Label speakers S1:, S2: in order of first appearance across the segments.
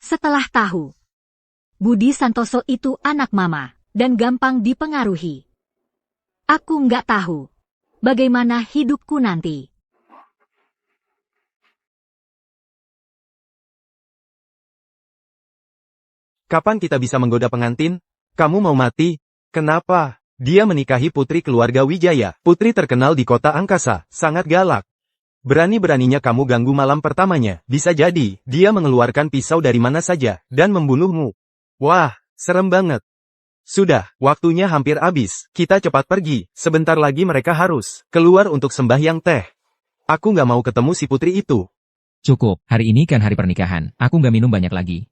S1: Setelah tahu, Budi Santoso itu anak mama, dan gampang dipengaruhi. Aku nggak tahu bagaimana hidupku nanti.
S2: Kapan kita bisa menggoda pengantin? Kamu mau mati? Kenapa? Dia menikahi putri keluarga Wijaya, putri terkenal di kota angkasa, sangat galak. Berani-beraninya kamu ganggu malam pertamanya, bisa jadi, dia mengeluarkan pisau dari mana saja, dan membunuhmu. Wah, serem banget. Sudah, waktunya hampir habis, kita cepat pergi, sebentar lagi mereka harus keluar untuk sembahyang teh. Aku nggak mau ketemu si putri itu.
S3: Cukup, hari ini kan hari pernikahan, aku nggak minum banyak lagi.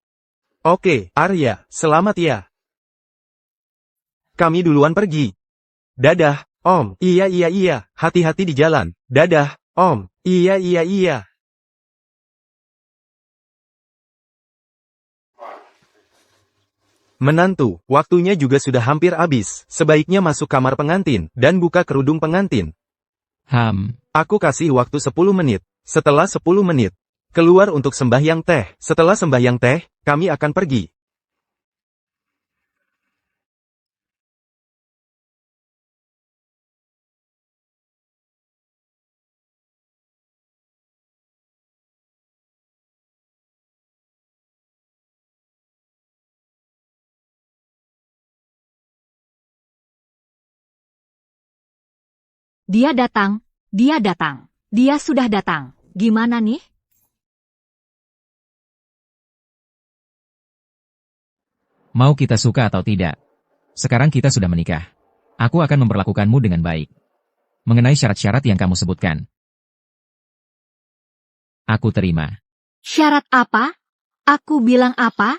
S2: Oke, Arya, selamat ya. Kami duluan pergi. Dadah, Om. Iya, hati-hati di jalan. Dadah, Om. Iya. Menantu, waktunya juga sudah hampir habis. Sebaiknya masuk kamar pengantin, dan buka kerudung pengantin. Aku kasih waktu 10 menit. Setelah 10 menit, keluar untuk sembahyang teh. Setelah sembahyang teh, kami akan pergi.
S1: Dia datang, dia sudah datang. Gimana nih?
S3: Mau kita suka atau tidak, sekarang kita sudah menikah. Aku akan memperlakukanmu dengan baik. Mengenai syarat-syarat yang kamu sebutkan, aku terima.
S1: Syarat apa? Aku bilang apa?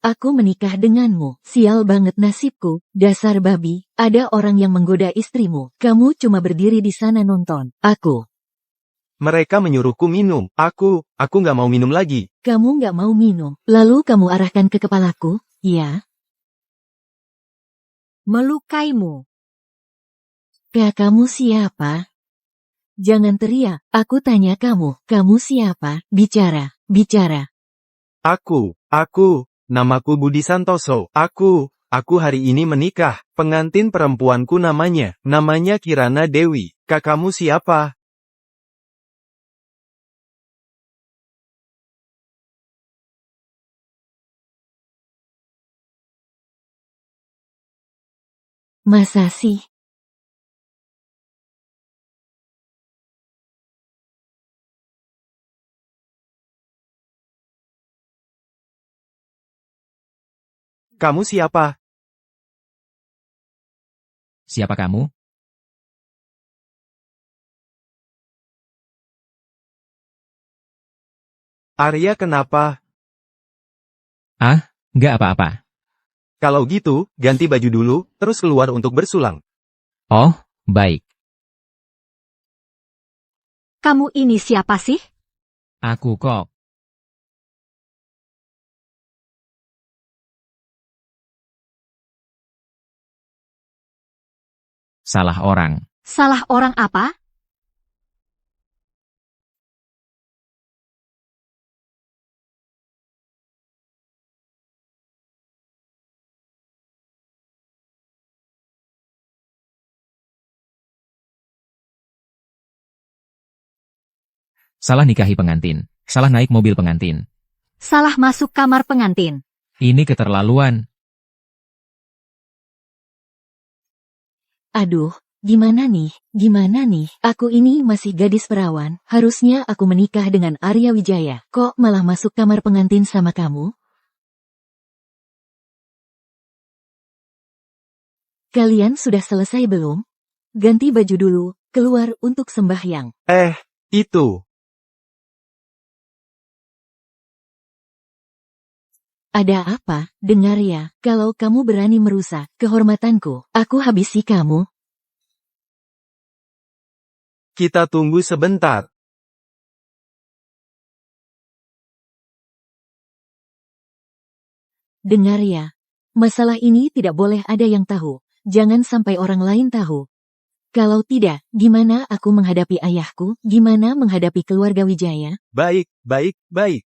S4: Aku menikah denganmu, sial banget nasibku, dasar babi, ada orang yang menggoda istrimu, kamu cuma berdiri di sana nonton, aku.
S2: Mereka menyuruhku minum, aku nggak mau minum lagi.
S4: Kamu nggak mau minum, lalu kamu arahkan ke kepalaku, ya?
S1: Melukaimu.
S4: Kamu siapa? Jangan teriak, aku tanya kamu siapa? Bicara.
S2: Aku, namaku Budi Santoso. Aku hari ini menikah. Pengantin perempuanku namanya Kirana Dewi. Kakakmu siapa?
S4: Masa sih?
S2: Kamu siapa?
S3: Siapa kamu?
S2: Arya kenapa?
S3: Nggak apa-apa.
S2: Kalau gitu, ganti baju dulu, terus keluar untuk bersulang.
S3: Oh, baik.
S1: Kamu ini siapa sih?
S3: Aku kok. Salah orang.
S1: Salah orang apa?
S3: Salah nikahi pengantin. Salah naik mobil pengantin.
S1: Salah masuk kamar pengantin.
S3: Ini keterlaluan.
S4: Aduh, gimana nih? Aku ini masih gadis perawan, harusnya aku menikah dengan Arya Wijaya. Kok malah masuk kamar pengantin sama kamu? Kalian sudah selesai belum? Ganti baju dulu, keluar untuk sembahyang.
S2: Itu.
S4: Ada apa? Dengar ya, kalau kamu berani merusak kehormatanku, aku habisi kamu.
S2: Kita tunggu sebentar.
S4: Dengar ya. Masalah ini tidak boleh ada yang tahu. Jangan sampai orang lain tahu. Kalau tidak, gimana aku menghadapi ayahku? Gimana menghadapi keluarga Wijaya?
S2: Baik, baik, baik.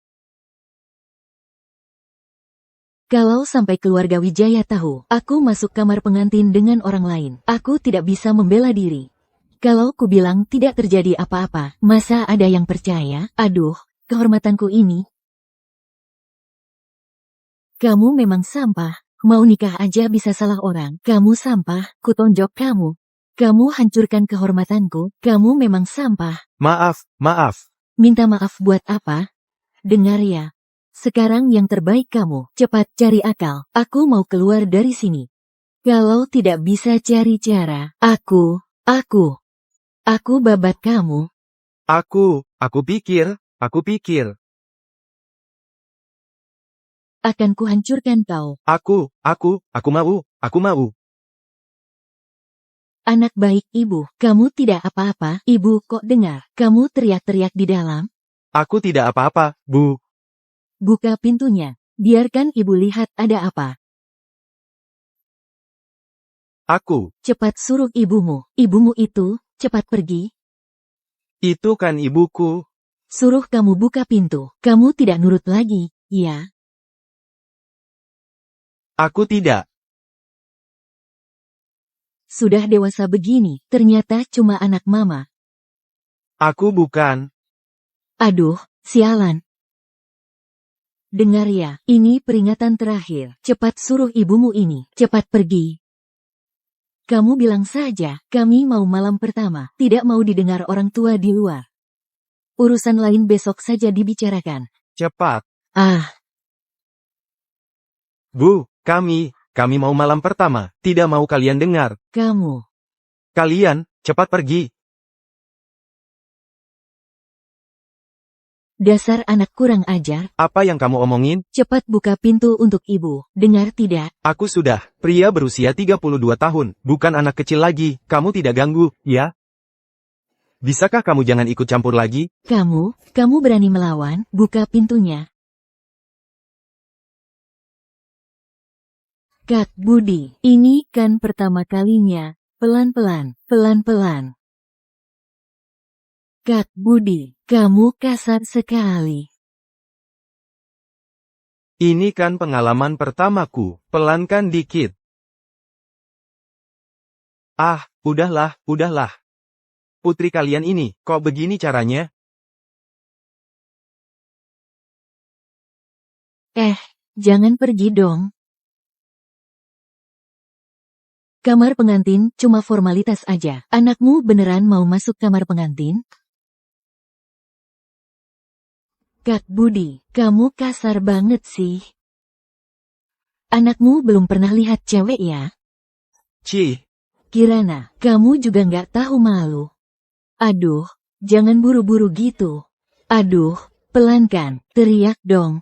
S4: Kalau sampai keluarga Wijaya tahu, aku masuk kamar pengantin dengan orang lain. Aku tidak bisa membela diri. Kalau ku bilang tidak terjadi apa-apa, masa ada yang percaya? Aduh, kehormatanku ini. Kamu memang sampah. Mau nikah aja bisa salah orang. Kamu sampah, kutonjok kamu. Kamu hancurkan kehormatanku. Kamu memang sampah.
S2: Maaf, maaf.
S4: Minta maaf buat apa? Dengar ya. Sekarang yang terbaik kamu, cepat cari akal. Aku mau keluar dari sini. Kalau tidak bisa cari cara, aku babat kamu.
S2: Aku pikir.
S4: Akan kuhancurkan kau.
S2: Aku mau.
S4: Anak baik ibu, kamu tidak apa-apa. Ibu kok dengar, kamu teriak-teriak di dalam.
S2: Aku tidak apa-apa, Bu.
S4: Buka pintunya. Biarkan ibu lihat ada apa.
S2: Aku.
S4: Cepat suruh ibumu. Ibumu itu, cepat pergi.
S2: Itu kan ibuku.
S4: Suruh kamu buka pintu. Kamu tidak nurut lagi, ya?
S2: Aku tidak.
S4: Sudah dewasa begini, ternyata cuma anak mama.
S2: Aku bukan.
S4: Aduh, sialan. Dengar ya, ini peringatan terakhir. Cepat suruh ibumu ini, cepat pergi. Kamu bilang saja, kami mau malam pertama, tidak mau didengar orang tua di luar. Urusan lain besok saja dibicarakan.
S2: Cepat.
S4: Ah,
S2: Bu, kami mau malam pertama, tidak mau kalian dengar.
S4: kamu.
S2: Kalian, cepat pergi.
S4: Dasar anak kurang ajar,
S2: Apa yang kamu omongin?
S4: cepat buka pintu untuk ibu. Dengar tidak?
S2: Aku sudah, pria berusia 32 tahun, bukan anak kecil lagi, kamu tidak ganggu, ya? Bisakah kamu jangan ikut campur lagi?
S4: Kamu berani melawan, buka pintunya. Kak Budi, ini kan pertama kalinya. Pelan-pelan, pelan-pelan. Kak Budi, kamu kasar sekali.
S2: Ini kan pengalaman pertamaku, pelankan dikit. Ah, udahlah. Putri kalian ini, kok begini caranya?
S4: Jangan pergi dong. Kamar pengantin cuma formalitas aja. Anakmu beneran mau masuk kamar pengantin? Kak Budi, kamu kasar banget sih. Anakmu belum pernah lihat cewek ya?
S2: Cih,
S4: Kirana, kamu juga nggak tahu malu. Aduh, jangan buru-buru gitu. Aduh, pelankan, teriak dong.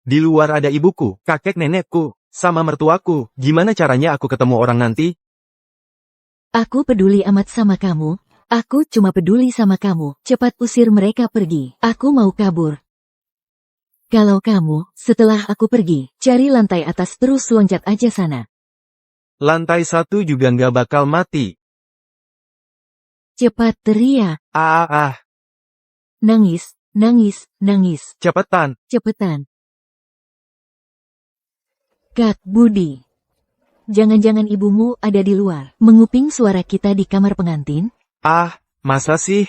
S2: di luar ada ibuku, kakek nenekku, sama mertuaku, gimana caranya aku ketemu orang nanti?
S4: Aku peduli amat sama kamu. Aku cuma peduli sama kamu. Cepat usir mereka pergi. Aku mau kabur. Kalau kamu, setelah aku pergi, cari lantai atas terus loncat aja sana.
S2: Lantai 1 juga nggak bakal mati.
S4: Cepat teriak. Nangis, nangis, nangis.
S2: Cepetan.
S4: Cepetan. Kak Budi. Jangan-jangan ibumu ada di luar, menguping suara kita di kamar pengantin?
S2: Masa sih?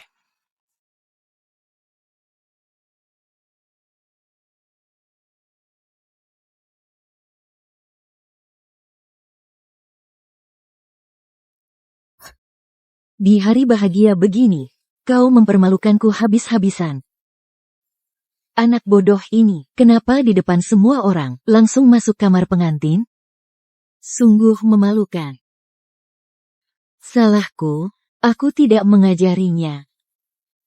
S4: Di hari bahagia begini, kau mempermalukanku habis-habisan. Anak bodoh ini, kenapa di depan semua orang, langsung masuk kamar pengantin? Sungguh memalukan. Salahku, aku tidak mengajarinya.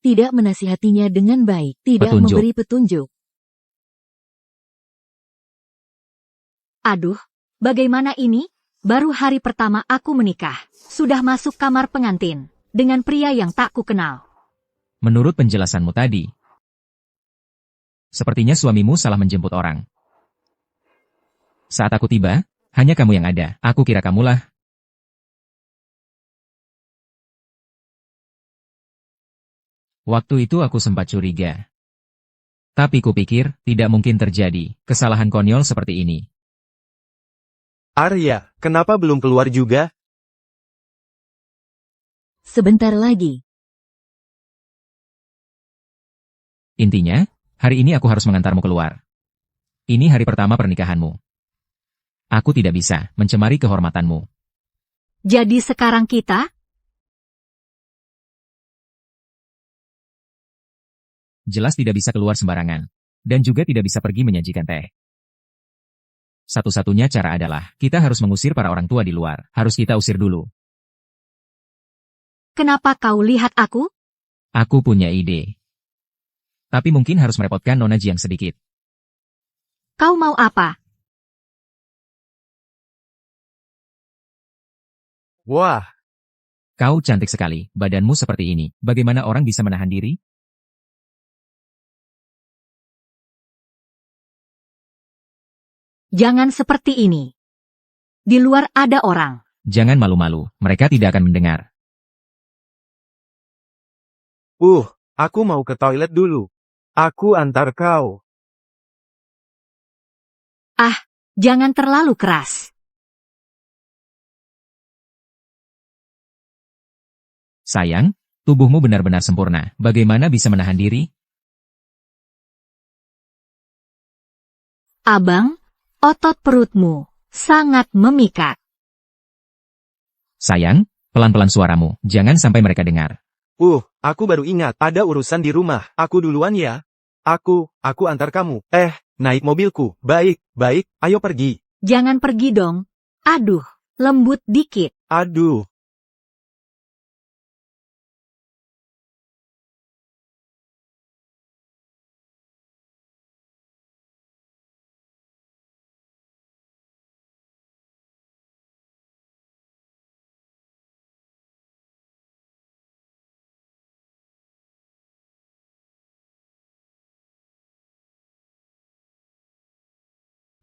S4: Tidak menasihatinya dengan baik, tidak
S3: Petunjuk.
S4: memberi petunjuk.
S1: Aduh, bagaimana ini? Baru hari pertama aku menikah, sudah masuk kamar pengantin, dengan pria yang tak kukenal.
S3: Menurut penjelasanmu tadi, sepertinya suamimu salah menjemput orang. Saat aku tiba, hanya kamu yang ada. Aku kira kamulah. Waktu itu aku sempat curiga. Tapi kupikir, tidak mungkin terjadi kesalahan konyol seperti ini.
S2: Arya, kenapa belum keluar juga?
S4: Sebentar lagi.
S3: Intinya, hari ini aku harus mengantarmu keluar. Ini hari pertama pernikahanmu. Aku tidak bisa mencemari kehormatanmu.
S1: Jadi sekarang kita?
S3: Jelas tidak bisa keluar sembarangan. Dan juga tidak bisa pergi menyajikan teh. Satu-satunya cara adalah, kita harus mengusir para orang tua di luar. Harus kita usir dulu.
S1: Kenapa kau lihat aku?
S3: Aku punya ide. Tapi mungkin harus merepotkan Nona Jiang sedikit.
S1: Kau mau apa?
S2: Wah,
S3: Kau cantik sekali, badanmu seperti ini. Bagaimana orang bisa menahan diri?
S1: Jangan seperti ini. Di luar ada orang.
S3: Jangan malu-malu, mereka tidak akan mendengar.
S2: aku mau ke toilet dulu. Aku antar kau.
S1: Jangan terlalu keras.
S3: Sayang, tubuhmu benar-benar sempurna. Bagaimana bisa menahan diri?
S1: Abang, otot perutmu sangat memikat.
S3: Sayang, pelan-pelan suaramu. Jangan sampai mereka dengar.
S2: Aku baru ingat, ada urusan di rumah. Aku duluan ya. Aku antar kamu. Naik mobilku. Baik, ayo pergi.
S1: Jangan pergi dong. Aduh, lembut dikit.
S2: Aduh.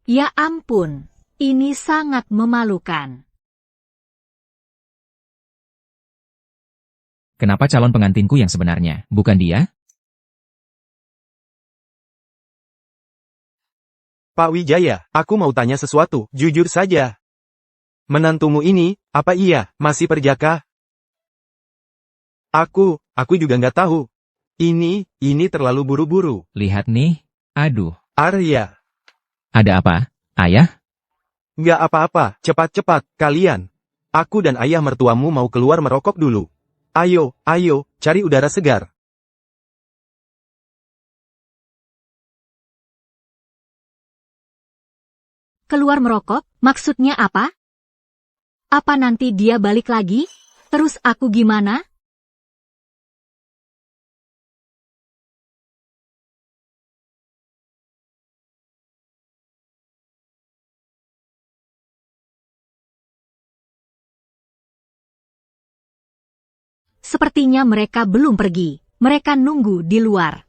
S1: Ya ampun, ini sangat memalukan.
S3: Kenapa calon pengantinku yang sebenarnya, bukan dia?
S2: Pak Wijaya, aku mau tanya sesuatu, jujur saja. Menantumu ini, apa iya, masih perjaka? Aku juga nggak tahu. Ini terlalu buru-buru.
S3: Lihat nih, aduh.
S2: Arya,
S3: Ada apa, ayah?
S2: nggak apa-apa, cepat-cepat, kalian. Aku dan ayah mertuamu mau keluar merokok dulu. Ayo, cari udara segar.
S1: Keluar merokok, maksudnya apa? Apa nanti dia balik lagi? Terus aku gimana? Sepertinya mereka belum pergi. Mereka nunggu di luar.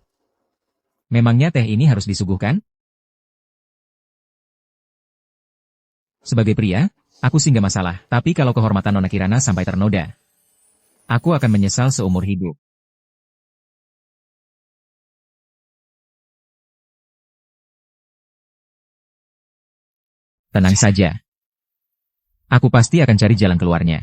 S3: Memangnya teh ini harus disuguhkan? Sebagai pria, aku sih nggak masalah. Tapi kalau kehormatan Nona Kirana sampai ternoda, aku akan menyesal seumur hidup. Tenang saja. Aku pasti akan cari jalan keluarnya.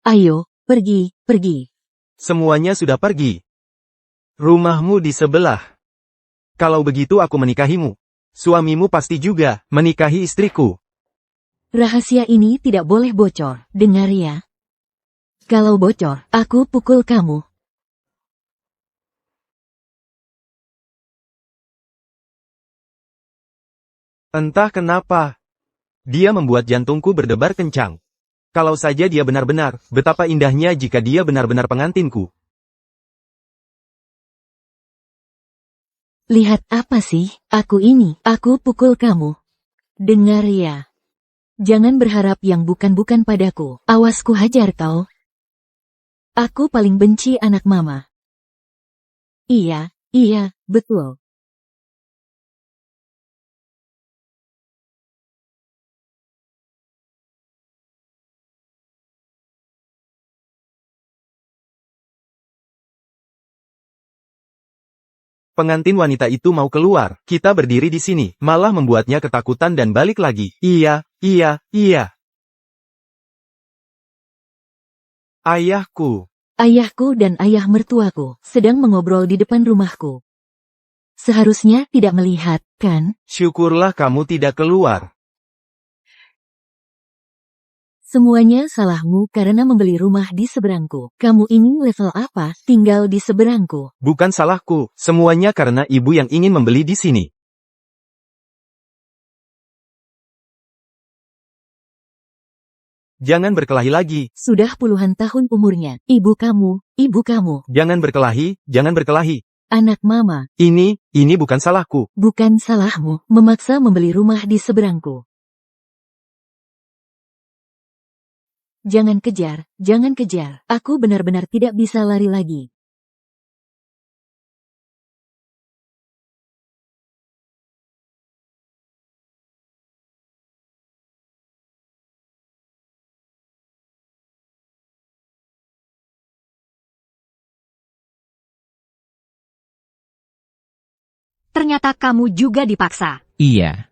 S4: Ayo, pergi.
S2: Semuanya sudah pergi. Rumahmu di sebelah. Kalau begitu aku menikahimu. Suamimu pasti juga menikahi istriku.
S4: Rahasia ini tidak boleh bocor, dengar ya. Kalau bocor, aku pukul kamu.
S2: Entah kenapa. Dia membuat jantungku berdebar kencang. Kalau saja dia benar-benar, betapa indahnya jika dia benar-benar pengantinku.
S4: Lihat apa sih? Aku pukul kamu. Dengar ya. Jangan berharap yang bukan-bukan padaku. Awas ku hajar kau. Aku paling benci anak mama. Iya, betul.
S2: Pengantin wanita itu mau keluar. Kita berdiri di sini, malah membuatnya ketakutan dan balik lagi. Iya. Ayahku.
S4: Ayahku dan ayah mertuaku sedang mengobrol di depan rumahku. Seharusnya tidak melihat, kan?
S2: Syukurlah kamu tidak keluar.
S4: Semuanya salahmu karena membeli rumah di seberangku. Kamu ini level apa, tinggal di seberangku?
S2: Bukan salahku, semuanya karena ibu yang ingin membeli di sini. Jangan berkelahi lagi.
S4: Sudah puluhan tahun umurnya. Ibu kamu.
S2: Jangan berkelahi.
S4: Anak mama.
S2: Ini bukan salahku.
S4: Bukan salahmu, memaksa membeli rumah di seberangku. Jangan kejar. Aku benar-benar tidak bisa lari lagi.
S1: Ternyata kamu juga dipaksa.
S3: Iya.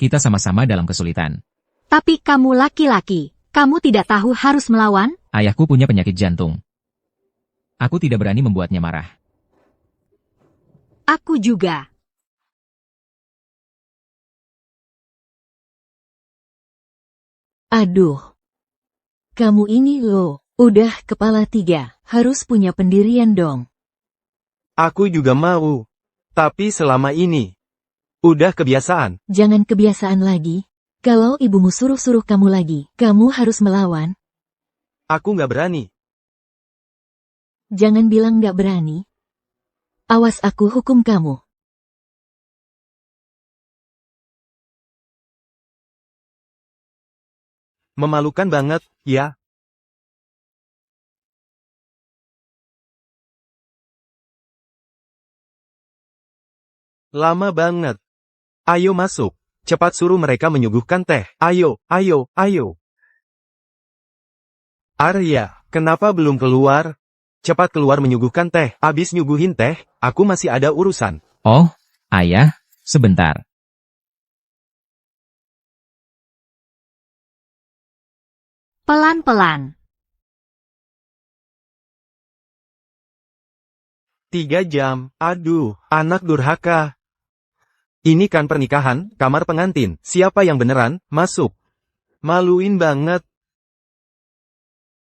S3: Kita sama-sama dalam kesulitan.
S1: Tapi kamu laki-laki. Kamu tidak tahu harus melawan?
S3: Ayahku punya penyakit jantung. Aku tidak berani membuatnya marah.
S1: Aku juga.
S4: Aduh. Kamu ini loh, udah kepala 3, harus punya pendirian dong.
S2: Aku juga mau. Tapi selama ini, udah kebiasaan.
S4: Jangan kebiasaan lagi. Kalau ibumu suruh-suruh kamu lagi, kamu harus melawan.
S2: Aku nggak berani.
S4: Jangan bilang nggak berani. Awas aku hukum kamu.
S2: Memalukan banget, ya. Lama banget. Ayo masuk. Cepat suruh mereka menyuguhkan teh. Ayo. Arya, kenapa belum keluar? Cepat keluar menyuguhkan teh. Abis nyuguhin teh, aku masih ada urusan.
S3: Oh, ayah, sebentar.
S1: Pelan-pelan.
S2: 3 jam. Aduh, anak durhaka. Ini kan pernikahan, kamar pengantin. Siapa yang beneran, masuk. Maluin banget.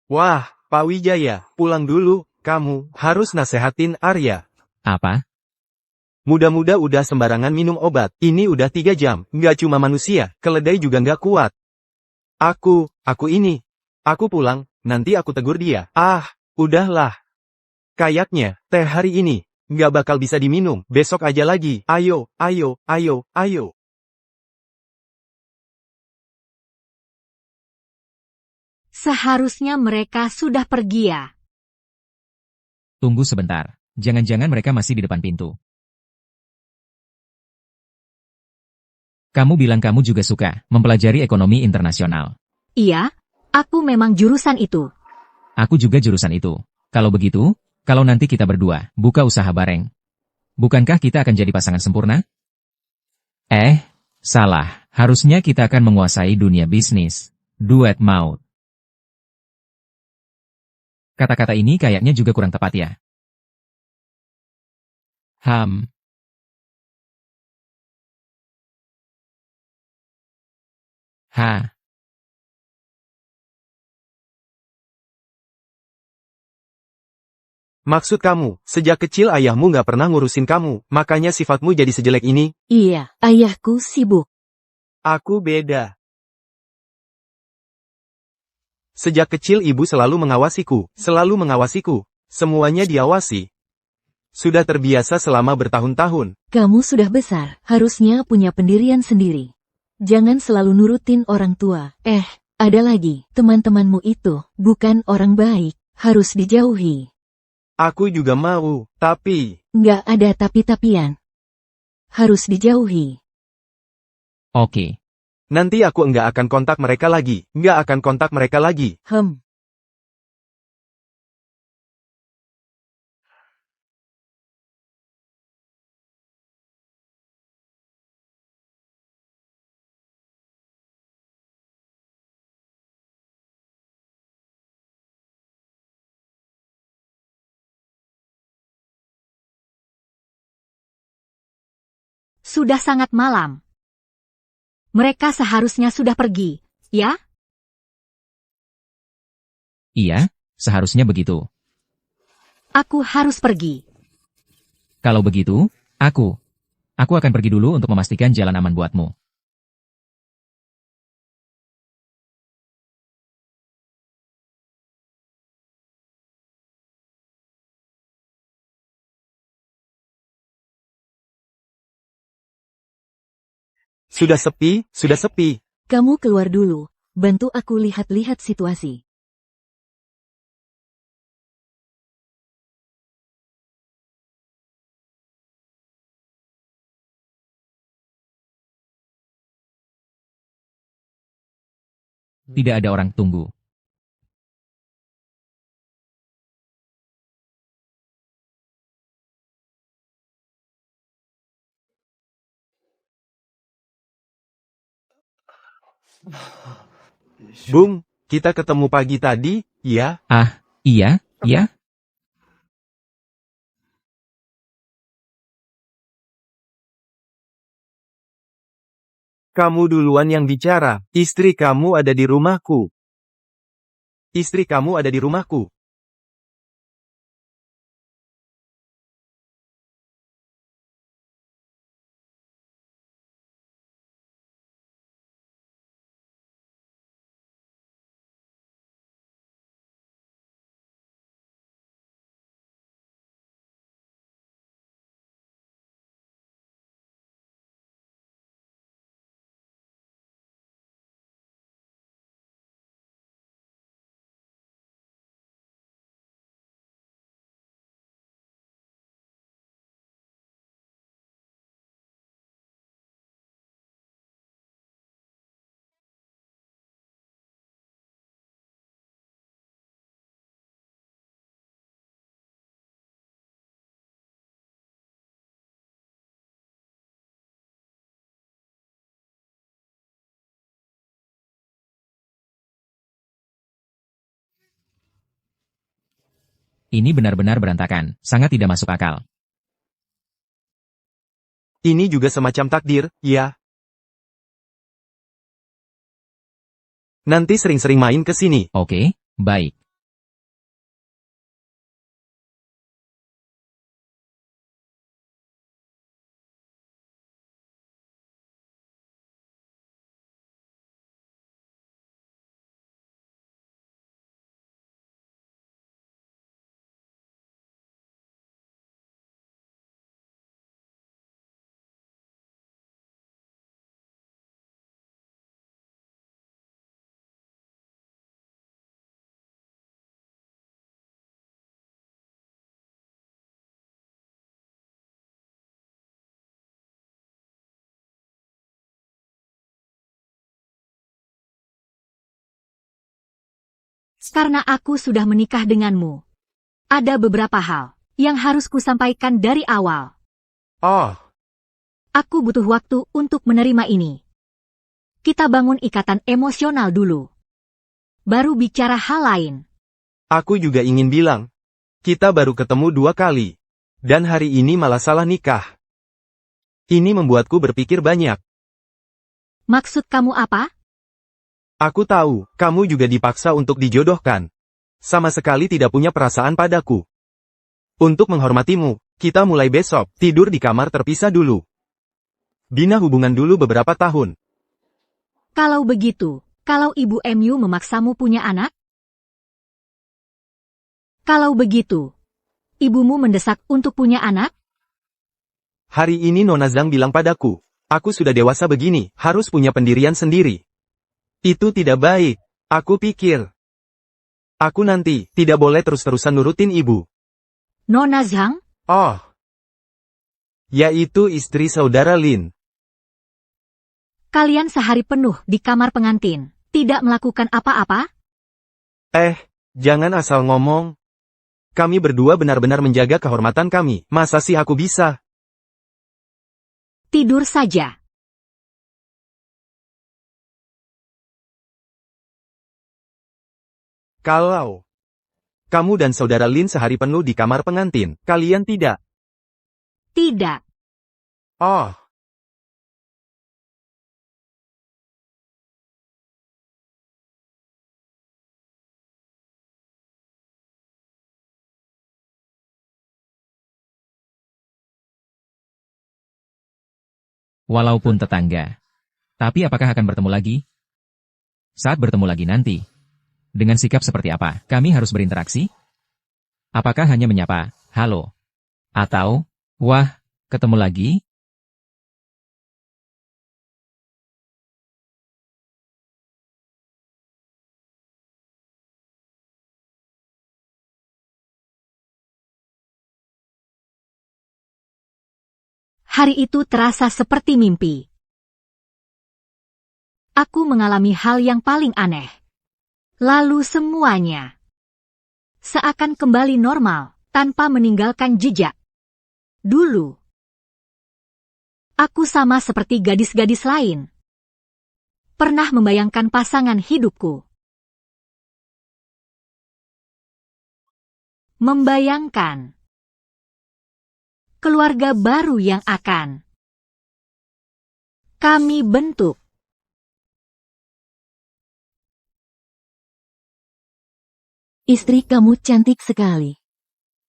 S2: Wah, Pak Wijaya, pulang dulu. Kamu harus nasehatin Arya.
S3: Apa?
S2: Muda-muda udah sembarangan minum obat. Ini udah 3 jam. Nggak cuma manusia, keledai juga nggak kuat. Aku pulang, nanti aku tegur dia. Ah, udahlah. Kayaknya, teh hari ini, nggak bakal bisa diminum. Besok aja lagi. Ayo.
S1: Seharusnya mereka sudah pergi ya.
S3: Tunggu sebentar. Jangan-jangan mereka masih di depan pintu. Kamu bilang kamu juga suka mempelajari ekonomi internasional.
S1: Iya, aku memang jurusan itu.
S3: Aku juga jurusan itu. Kalau begitu, kalau nanti kita berdua buka usaha bareng, bukankah kita akan jadi pasangan sempurna? Salah. Harusnya kita akan menguasai dunia bisnis. Duet maut. Kata-kata ini kayaknya juga kurang tepat ya.
S2: Maksud kamu, sejak kecil ayahmu nggak pernah ngurusin kamu, makanya sifatmu jadi sejelek ini?
S4: Iya, ayahku sibuk.
S2: Aku beda. Sejak kecil ibu selalu mengawasiku. Semuanya diawasi. Sudah terbiasa selama bertahun-tahun.
S4: Kamu sudah besar, harusnya punya pendirian sendiri. Jangan selalu nurutin orang tua. Ada lagi, teman-temanmu itu bukan orang baik, harus dijauhi.
S2: Aku juga mau, tapi...
S4: Nggak ada tapi-tapian. Harus dijauhi.
S3: Oke.
S2: Nanti aku nggak akan kontak mereka lagi. Nggak akan kontak mereka lagi.
S1: Sudah sangat malam. Mereka seharusnya sudah pergi, ya?
S3: Iya, seharusnya begitu.
S1: Aku harus pergi.
S3: Kalau begitu, aku akan pergi dulu untuk memastikan jalan aman buatmu.
S2: Sudah sepi, sudah sepi.
S4: Kamu keluar dulu, bantu aku lihat-lihat situasi.
S3: Tidak ada orang tunggu.
S2: Bung, kita ketemu pagi tadi, ya?
S3: Ah, iya, ya?
S2: Kamu duluan yang bicara. Istri kamu ada di rumahku. Istri kamu ada di rumahku.
S3: Ini benar-benar berantakan, sangat tidak masuk akal.
S2: Ini juga semacam takdir, ya? Nanti sering-sering main ke sini.
S3: Oke, baik.
S1: Karena aku sudah menikah denganmu. Ada beberapa hal yang harus kusampaikan dari awal.
S2: Oh,
S1: Aku butuh waktu untuk menerima ini. Kita bangun ikatan emosional dulu. Baru bicara hal lain.
S2: aku juga ingin bilang. Kita baru ketemu 2 kali. Dan hari ini malah salah nikah. Ini membuatku berpikir banyak.
S1: Maksud kamu apa?
S2: Aku tahu, kamu juga dipaksa untuk dijodohkan. Sama sekali tidak punya perasaan padaku. Untuk menghormatimu, kita mulai besok, tidur di kamar terpisah dulu. Bina hubungan dulu beberapa tahun.
S1: Kalau begitu, kalau ibu MU memaksamu punya anak? Kalau begitu, ibumu mendesak untuk punya anak?
S2: Hari ini Nona Zhang bilang padaku, aku sudah dewasa begini, harus punya pendirian sendiri. Itu tidak baik. Aku pikir, aku nanti tidak boleh terus-terusan nurutin ibu.
S1: Nona Zhang?
S2: Oh, yaitu istri saudara Lin.
S1: Kalian sehari penuh di kamar pengantin, tidak melakukan apa-apa?
S2: Jangan asal ngomong. Kami berdua benar-benar menjaga kehormatan kami, masa sih aku bisa?
S1: Tidur saja.
S2: Kalau kamu dan saudara Lin sehari penuh di kamar pengantin, kalian tidak?
S1: Tidak.
S2: Oh,
S3: Walaupun tetangga. Tapi apakah akan bertemu lagi? Saat bertemu lagi nanti. Dengan sikap seperti apa? Kami harus berinteraksi? Apakah hanya menyapa, halo? Atau, wah, ketemu lagi?
S1: Hari itu terasa seperti mimpi. Aku mengalami hal yang paling aneh. Lalu semuanya seakan kembali normal, tanpa meninggalkan jejak. Dulu, aku sama seperti gadis-gadis lain. Pernah membayangkan pasangan hidupku. Membayangkan keluarga baru yang akan kami bentuk.
S4: Istri kamu cantik sekali.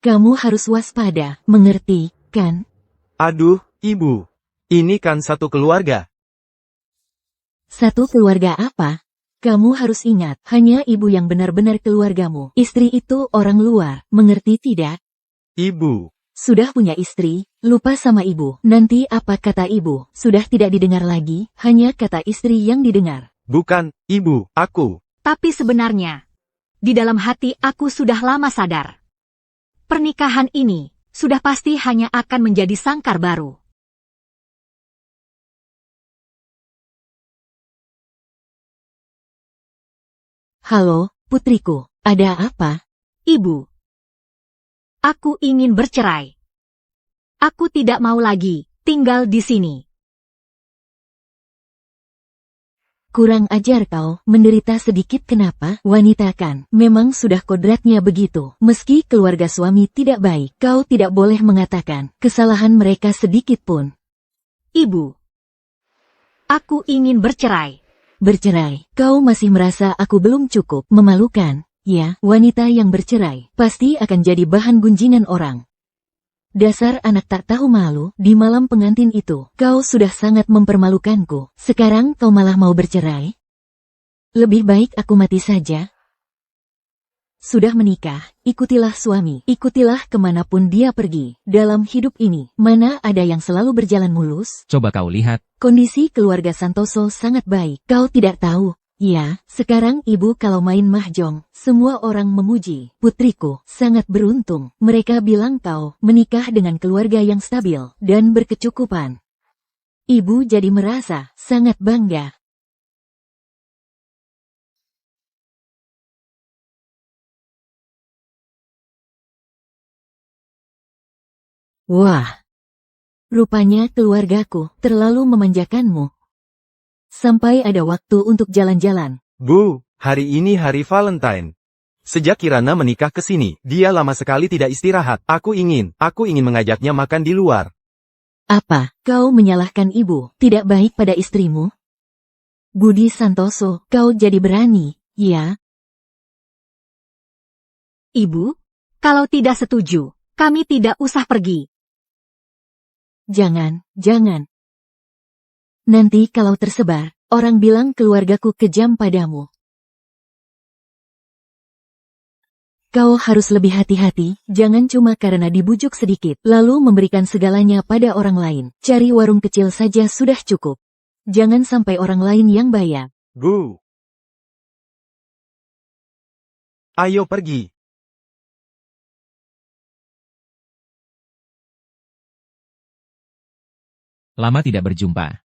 S4: Kamu harus waspada, mengerti, kan?
S2: aduh, ibu. Ini kan satu keluarga.
S4: Satu keluarga apa? Kamu harus ingat, hanya ibu yang benar-benar keluargamu. Istri itu orang luar, mengerti tidak?
S2: Ibu.
S4: Sudah punya istri, lupa sama ibu. Nanti apa kata ibu? Sudah tidak didengar lagi, hanya kata istri yang didengar.
S2: Bukan, ibu, aku.
S1: Tapi sebenarnya, di dalam hati aku sudah lama sadar. Pernikahan ini sudah pasti hanya akan menjadi sangkar baru.
S4: Halo, putriku, ada apa?
S1: Ibu, aku ingin bercerai. Aku tidak mau lagi tinggal di sini.
S4: Kurang ajar kau, menderita sedikit kenapa? Wanita kan, memang sudah kodratnya begitu. Meski keluarga suami tidak baik, kau tidak boleh mengatakan kesalahan mereka sedikit pun.
S1: Ibu, aku ingin bercerai.
S4: Bercerai, kau masih merasa aku belum cukup, memalukan. Ya, wanita yang bercerai, pasti akan jadi bahan gunjingan orang. Dasar anak tak tahu malu, di malam pengantin itu, kau sudah sangat mempermalukanku. Sekarang kau malah mau bercerai? Lebih baik aku mati saja. Sudah menikah, ikutilah suami, ikutilah kemanapun dia pergi. Dalam hidup ini, mana ada yang selalu berjalan mulus?
S3: Coba kau lihat.
S4: Kondisi keluarga Santoso sangat baik, kau tidak tahu. Ya, sekarang ibu kalau main mahjong, semua orang memuji. Putriku, sangat beruntung. Mereka bilang kau menikah dengan keluarga yang stabil dan berkecukupan. Ibu jadi merasa sangat bangga. Wah, rupanya keluargaku terlalu memanjakanmu. Sampai ada waktu untuk jalan-jalan.
S2: Bu, hari ini hari Valentine. Sejak Kirana menikah ke sini, dia lama sekali tidak istirahat. Aku ingin mengajaknya makan di luar.
S4: Apa, kau menyalahkan ibu, tidak baik pada istrimu? Budi Santoso, kau jadi berani, ya?
S1: Ibu, kalau tidak setuju, kami tidak usah pergi.
S4: Jangan, jangan. Nanti kalau tersebar, orang bilang keluargaku kejam padamu. Kau harus lebih hati-hati, jangan cuma karena dibujuk sedikit, lalu memberikan segalanya pada orang lain. Cari warung kecil saja sudah cukup. Jangan sampai orang lain yang bayar.
S2: Bu. Ayo pergi.
S3: Lama tidak berjumpa.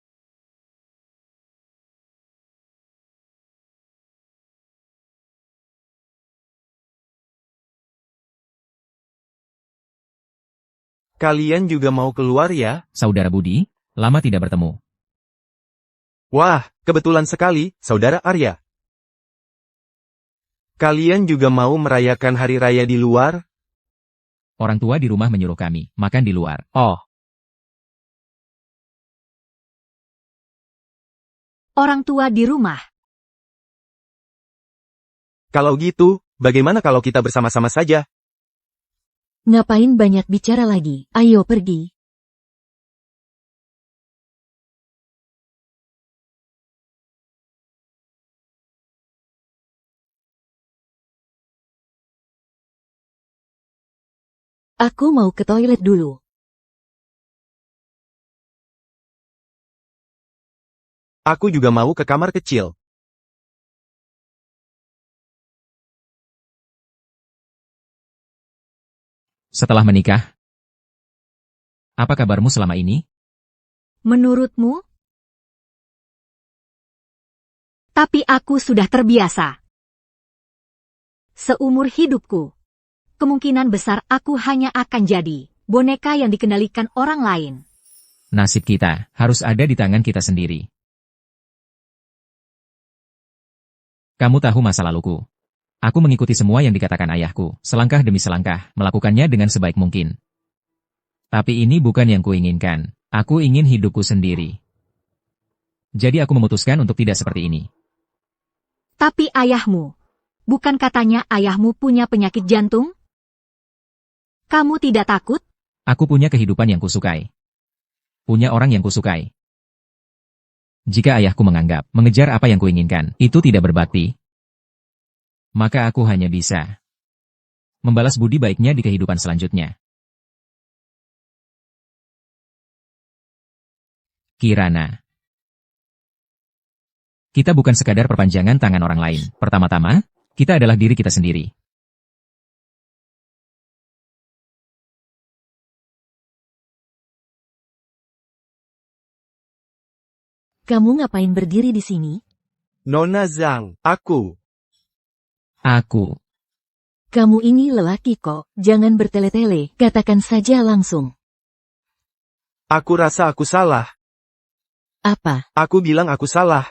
S2: Kalian juga mau keluar ya?
S3: Saudara Budi, lama tidak bertemu.
S2: Wah, kebetulan sekali, Saudara Arya. Kalian juga mau merayakan hari raya di luar?
S3: Orang tua di rumah menyuruh kami makan di luar. Oh,
S1: Orang tua di rumah.
S2: Kalau gitu, bagaimana kalau kita bersama-sama saja?
S4: Ngapain banyak bicara lagi? Ayo pergi. Aku mau ke toilet dulu.
S2: Aku juga mau ke kamar kecil.
S3: setelah menikah? Apa kabarmu selama ini?
S1: Menurutmu? Tapi aku sudah terbiasa. Seumur hidupku, kemungkinan besar aku hanya akan jadi boneka yang dikendalikan orang lain.
S3: Nasib kita harus ada di tangan kita sendiri. Kamu tahu masa laluku. Aku mengikuti semua yang dikatakan ayahku, selangkah demi selangkah, melakukannya dengan sebaik mungkin. Tapi ini bukan yang kuinginkan. Aku ingin hidupku sendiri. Jadi aku memutuskan untuk tidak seperti ini.
S1: Tapi ayahmu, bukan katanya ayahmu punya penyakit jantung? Kamu tidak takut?
S3: Aku punya kehidupan yang kusukai. Punya orang yang kusukai. Jika ayahku menganggap mengejar apa yang kuinginkan, itu tidak berbakti, maka aku hanya bisa membalas budi baiknya di kehidupan selanjutnya. Kirana. Kita bukan sekadar perpanjangan tangan orang lain. Pertama-tama, kita adalah diri kita sendiri.
S4: Kamu ngapain berdiri di sini?
S2: Nona Zhang, aku.
S4: Kamu ini lelaki kok, jangan bertele-tele, katakan saja langsung.
S2: Aku rasa aku salah.
S4: Apa?
S2: Aku bilang aku salah.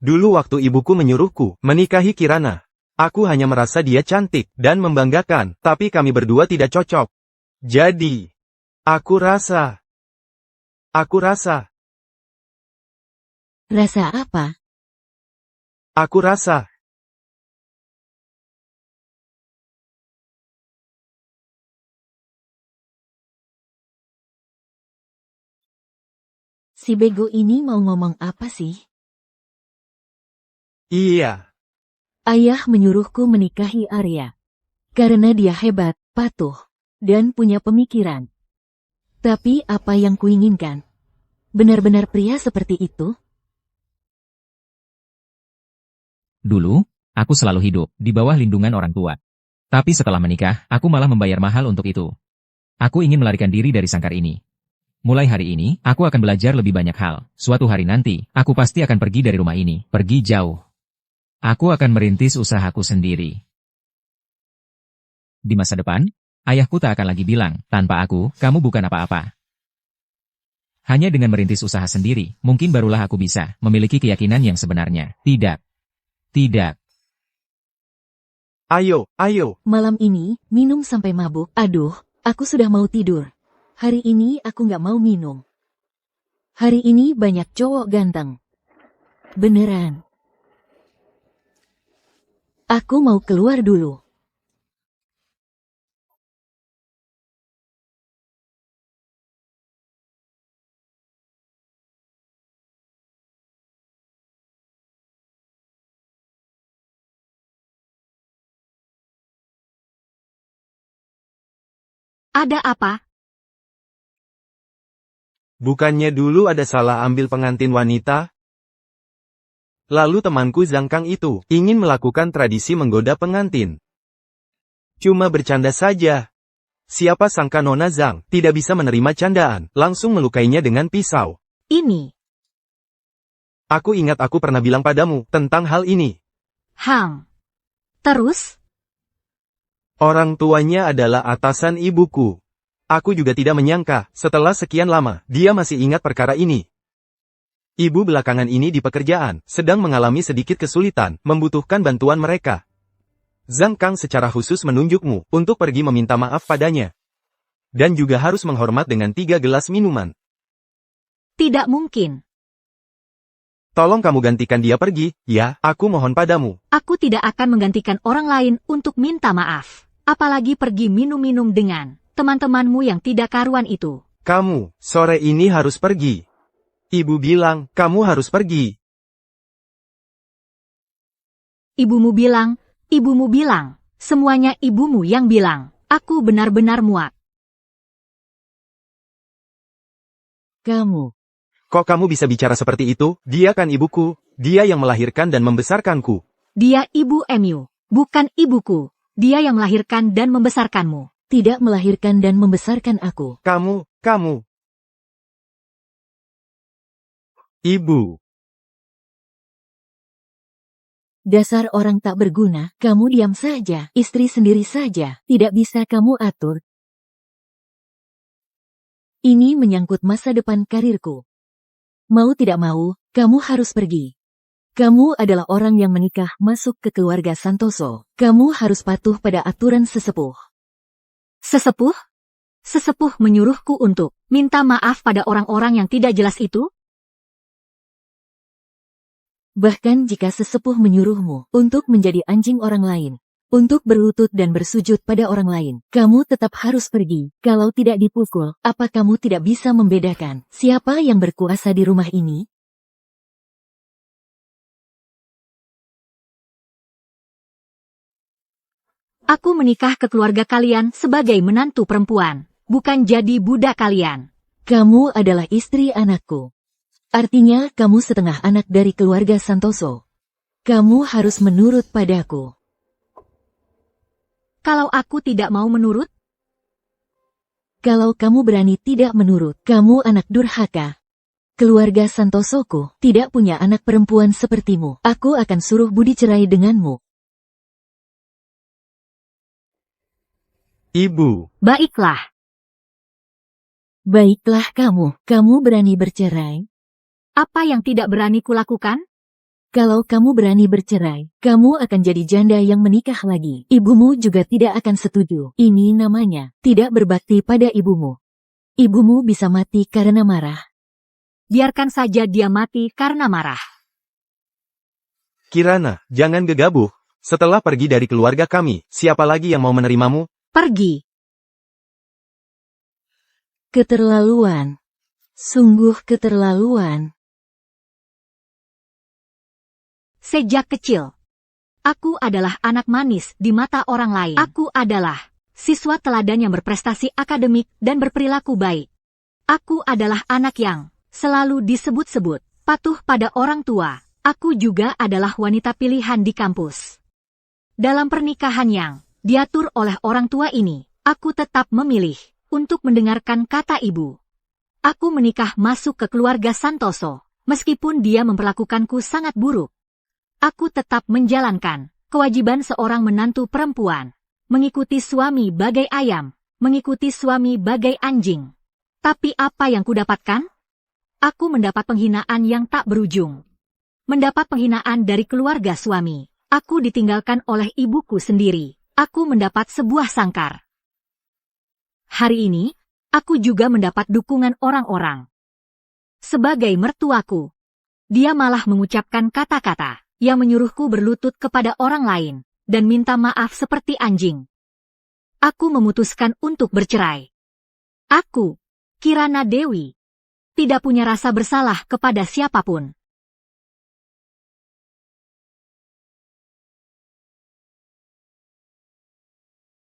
S2: Dulu waktu ibuku menyuruhku menikahi Kirana, aku hanya merasa dia cantik dan membanggakan, tapi kami berdua tidak cocok. Jadi, aku rasa.
S4: Rasa apa?
S2: Aku rasa.
S4: Si bego ini mau ngomong apa sih?
S2: Iya.
S4: Ayah menyuruhku menikahi Arya. Karena dia hebat, patuh, dan punya pemikiran. Tapi apa yang kuinginkan? Benar-benar pria seperti itu?
S3: Dulu, aku selalu hidup di bawah lindungan orang tua. Tapi setelah menikah, aku malah membayar mahal untuk itu. Aku ingin melarikan diri dari sangkar ini. Mulai hari ini, aku akan belajar lebih banyak hal. Suatu hari nanti, aku pasti akan pergi dari rumah ini, pergi jauh. Aku akan merintis usahaku sendiri. Di masa depan, ayahku tak akan lagi bilang, tanpa aku, kamu bukan apa-apa. Hanya dengan merintis usaha sendiri, mungkin barulah aku bisa memiliki keyakinan yang sebenarnya. Tidak.
S2: Ayo.
S4: Malam ini, minum sampai mabuk. Aduh, aku sudah mau tidur. Hari ini aku nggak mau minum. Hari ini banyak cowok ganteng. Beneran. Aku mau keluar dulu.
S1: Ada apa?
S2: Bukannya dulu ada salah ambil pengantin wanita? Lalu temanku Zhang Kang itu ingin melakukan tradisi menggoda pengantin. Cuma bercanda saja. Siapa sangka Nona Zhang tidak bisa menerima candaan, langsung melukainya dengan pisau.
S1: Ini.
S2: Aku ingat aku pernah bilang padamu tentang hal ini.
S1: Terus?
S2: Orang tuanya adalah atasan ibuku. Aku juga tidak menyangka, setelah sekian lama, dia masih ingat perkara ini. Ibu belakangan ini di pekerjaan, sedang mengalami sedikit kesulitan, membutuhkan bantuan mereka. Zhang Kang secara khusus menunjukmu, untuk pergi meminta maaf padanya. Dan juga harus menghormat dengan 3 gelas minuman.
S1: Tidak mungkin.
S2: Tolong kamu gantikan dia pergi, ya, aku mohon padamu.
S1: Aku tidak akan menggantikan orang lain untuk minta maaf. Apalagi pergi minum-minum dengan teman-temanmu yang tidak karuan itu.
S2: Kamu, sore ini harus pergi. Ibu bilang, kamu harus pergi.
S1: Ibumu bilang, semuanya ibumu yang bilang. Aku benar-benar muak.
S4: Kamu.
S2: Kok kamu bisa bicara seperti itu? Dia kan ibuku, dia yang melahirkan dan membesarkanku.
S1: Dia ibu Emu, bukan ibuku. Dia yang melahirkan dan membesarkanmu.
S4: Tidak melahirkan dan membesarkan aku.
S2: Kamu. Ibu.
S4: Dasar orang tak berguna, kamu diam saja, istri sendiri saja, tidak bisa kamu atur. Ini menyangkut masa depan karirku. Mau tidak mau, kamu harus pergi. Kamu adalah orang yang menikah masuk ke keluarga Santoso. Kamu harus patuh pada aturan sesepuh.
S1: Sesepuh? Sesepuh menyuruhku untuk minta maaf pada orang-orang yang tidak jelas itu?
S4: Bahkan jika sesepuh menyuruhmu untuk menjadi anjing orang lain, untuk berlutut dan bersujud pada orang lain, kamu tetap harus pergi. Kalau tidak dipukul, apa kamu tidak bisa membedakan siapa yang berkuasa di rumah ini?
S1: Aku menikah ke keluarga kalian sebagai menantu perempuan, bukan jadi budak kalian.
S4: Kamu adalah istri anakku. Artinya kamu setengah anak dari keluarga Santoso. Kamu harus menurut padaku.
S1: Kalau aku tidak mau menurut?
S4: Kalau kamu berani tidak menurut, kamu anak durhaka. Keluarga Santosoku tidak punya anak perempuan sepertimu. Aku akan suruh Budi cerai denganmu.
S2: Ibu.
S1: Baiklah.
S4: Baiklah kamu berani bercerai?
S1: Apa yang tidak berani kulakukan?
S4: Kalau kamu berani bercerai, kamu akan jadi janda yang menikah lagi. Ibumu juga tidak akan setuju. Ini namanya tidak berbakti pada ibumu. Ibumu bisa mati karena marah.
S1: Biarkan saja dia mati karena marah.
S2: Kirana, jangan gegabah. Setelah pergi dari keluarga kami, siapa lagi yang mau menerimamu?
S1: Pergi.
S4: Keterlaluan. Sungguh keterlaluan.
S1: Sejak kecil, aku adalah anak manis di mata orang lain. Aku adalah siswa teladan yang berprestasi akademik dan berperilaku baik. Aku adalah anak yang selalu disebut-sebut patuh pada orang tua. Aku juga adalah wanita pilihan di kampus. Dalam pernikahan yang diatur oleh orang tua ini, aku tetap memilih untuk mendengarkan kata ibu. Aku menikah masuk ke keluarga Santoso, meskipun dia memperlakukanku sangat buruk. Aku tetap menjalankan kewajiban seorang menantu perempuan, mengikuti suami bagai ayam, mengikuti suami bagai anjing. Tapi apa yang kudapatkan? Aku mendapat penghinaan yang tak berujung. Mendapat penghinaan dari keluarga suami. Aku ditinggalkan oleh ibuku sendiri. Aku mendapat sebuah sangkar. Hari ini, aku juga mendapat dukungan orang-orang. Sebagai mertuaku, dia malah mengucapkan kata-kata yang menyuruhku berlutut kepada orang lain dan minta maaf seperti anjing. Aku memutuskan untuk bercerai. Aku, Kirana Dewi, tidak punya rasa bersalah kepada siapapun.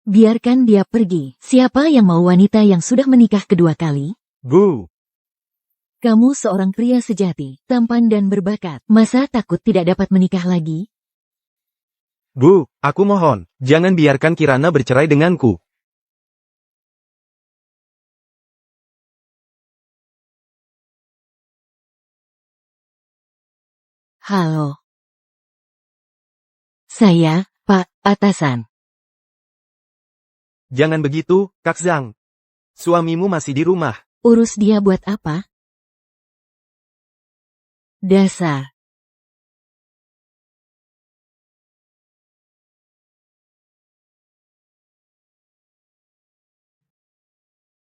S4: Biarkan dia pergi. Siapa yang mau wanita yang sudah menikah kedua kali?
S2: Bu,
S4: Kamu seorang pria sejati, tampan dan berbakat. Masa takut tidak dapat menikah lagi?
S2: Bu, aku mohon, jangan biarkan Kirana bercerai denganku.
S4: Halo. Saya, Pak Atasan.
S2: Jangan begitu, Kak Zhang. Suamimu masih di rumah.
S4: Urus dia buat apa? Dasar.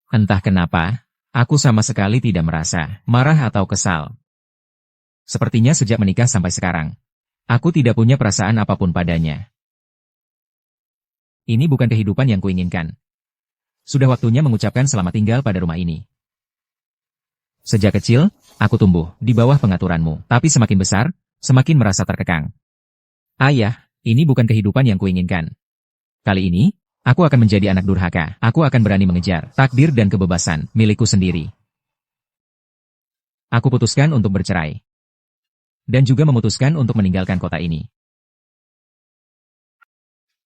S3: Entah kenapa, aku sama sekali tidak merasa marah atau kesal. Sepertinya sejak menikah sampai sekarang, aku tidak punya perasaan apapun padanya. Ini bukan kehidupan yang kuinginkan. Sudah waktunya mengucapkan selamat tinggal pada rumah ini. Sejak kecil, aku tumbuh di bawah pengaturanmu, tapi semakin besar, semakin merasa terkekang. Ayah, ini bukan kehidupan yang kuinginkan. Kali ini, aku akan menjadi anak durhaka. Aku akan berani mengejar takdir dan kebebasan milikku sendiri. Aku putuskan untuk bercerai. Dan juga memutuskan untuk meninggalkan kota ini.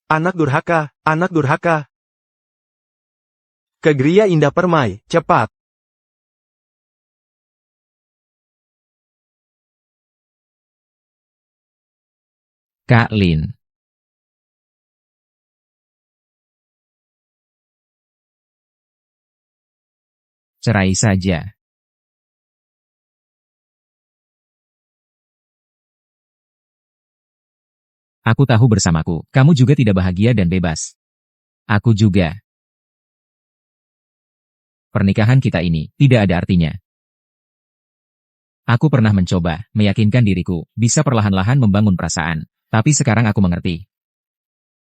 S2: Anak durhaka, anak durhaka. Ke Gria Indah Permai, cepat.
S3: Kak Lin. Cerai saja. Aku tahu bersamaku, kamu juga tidak bahagia dan bebas. Aku juga. Pernikahan kita ini tidak ada artinya. Aku pernah mencoba meyakinkan diriku bisa perlahan-lahan membangun perasaan, tapi sekarang aku mengerti.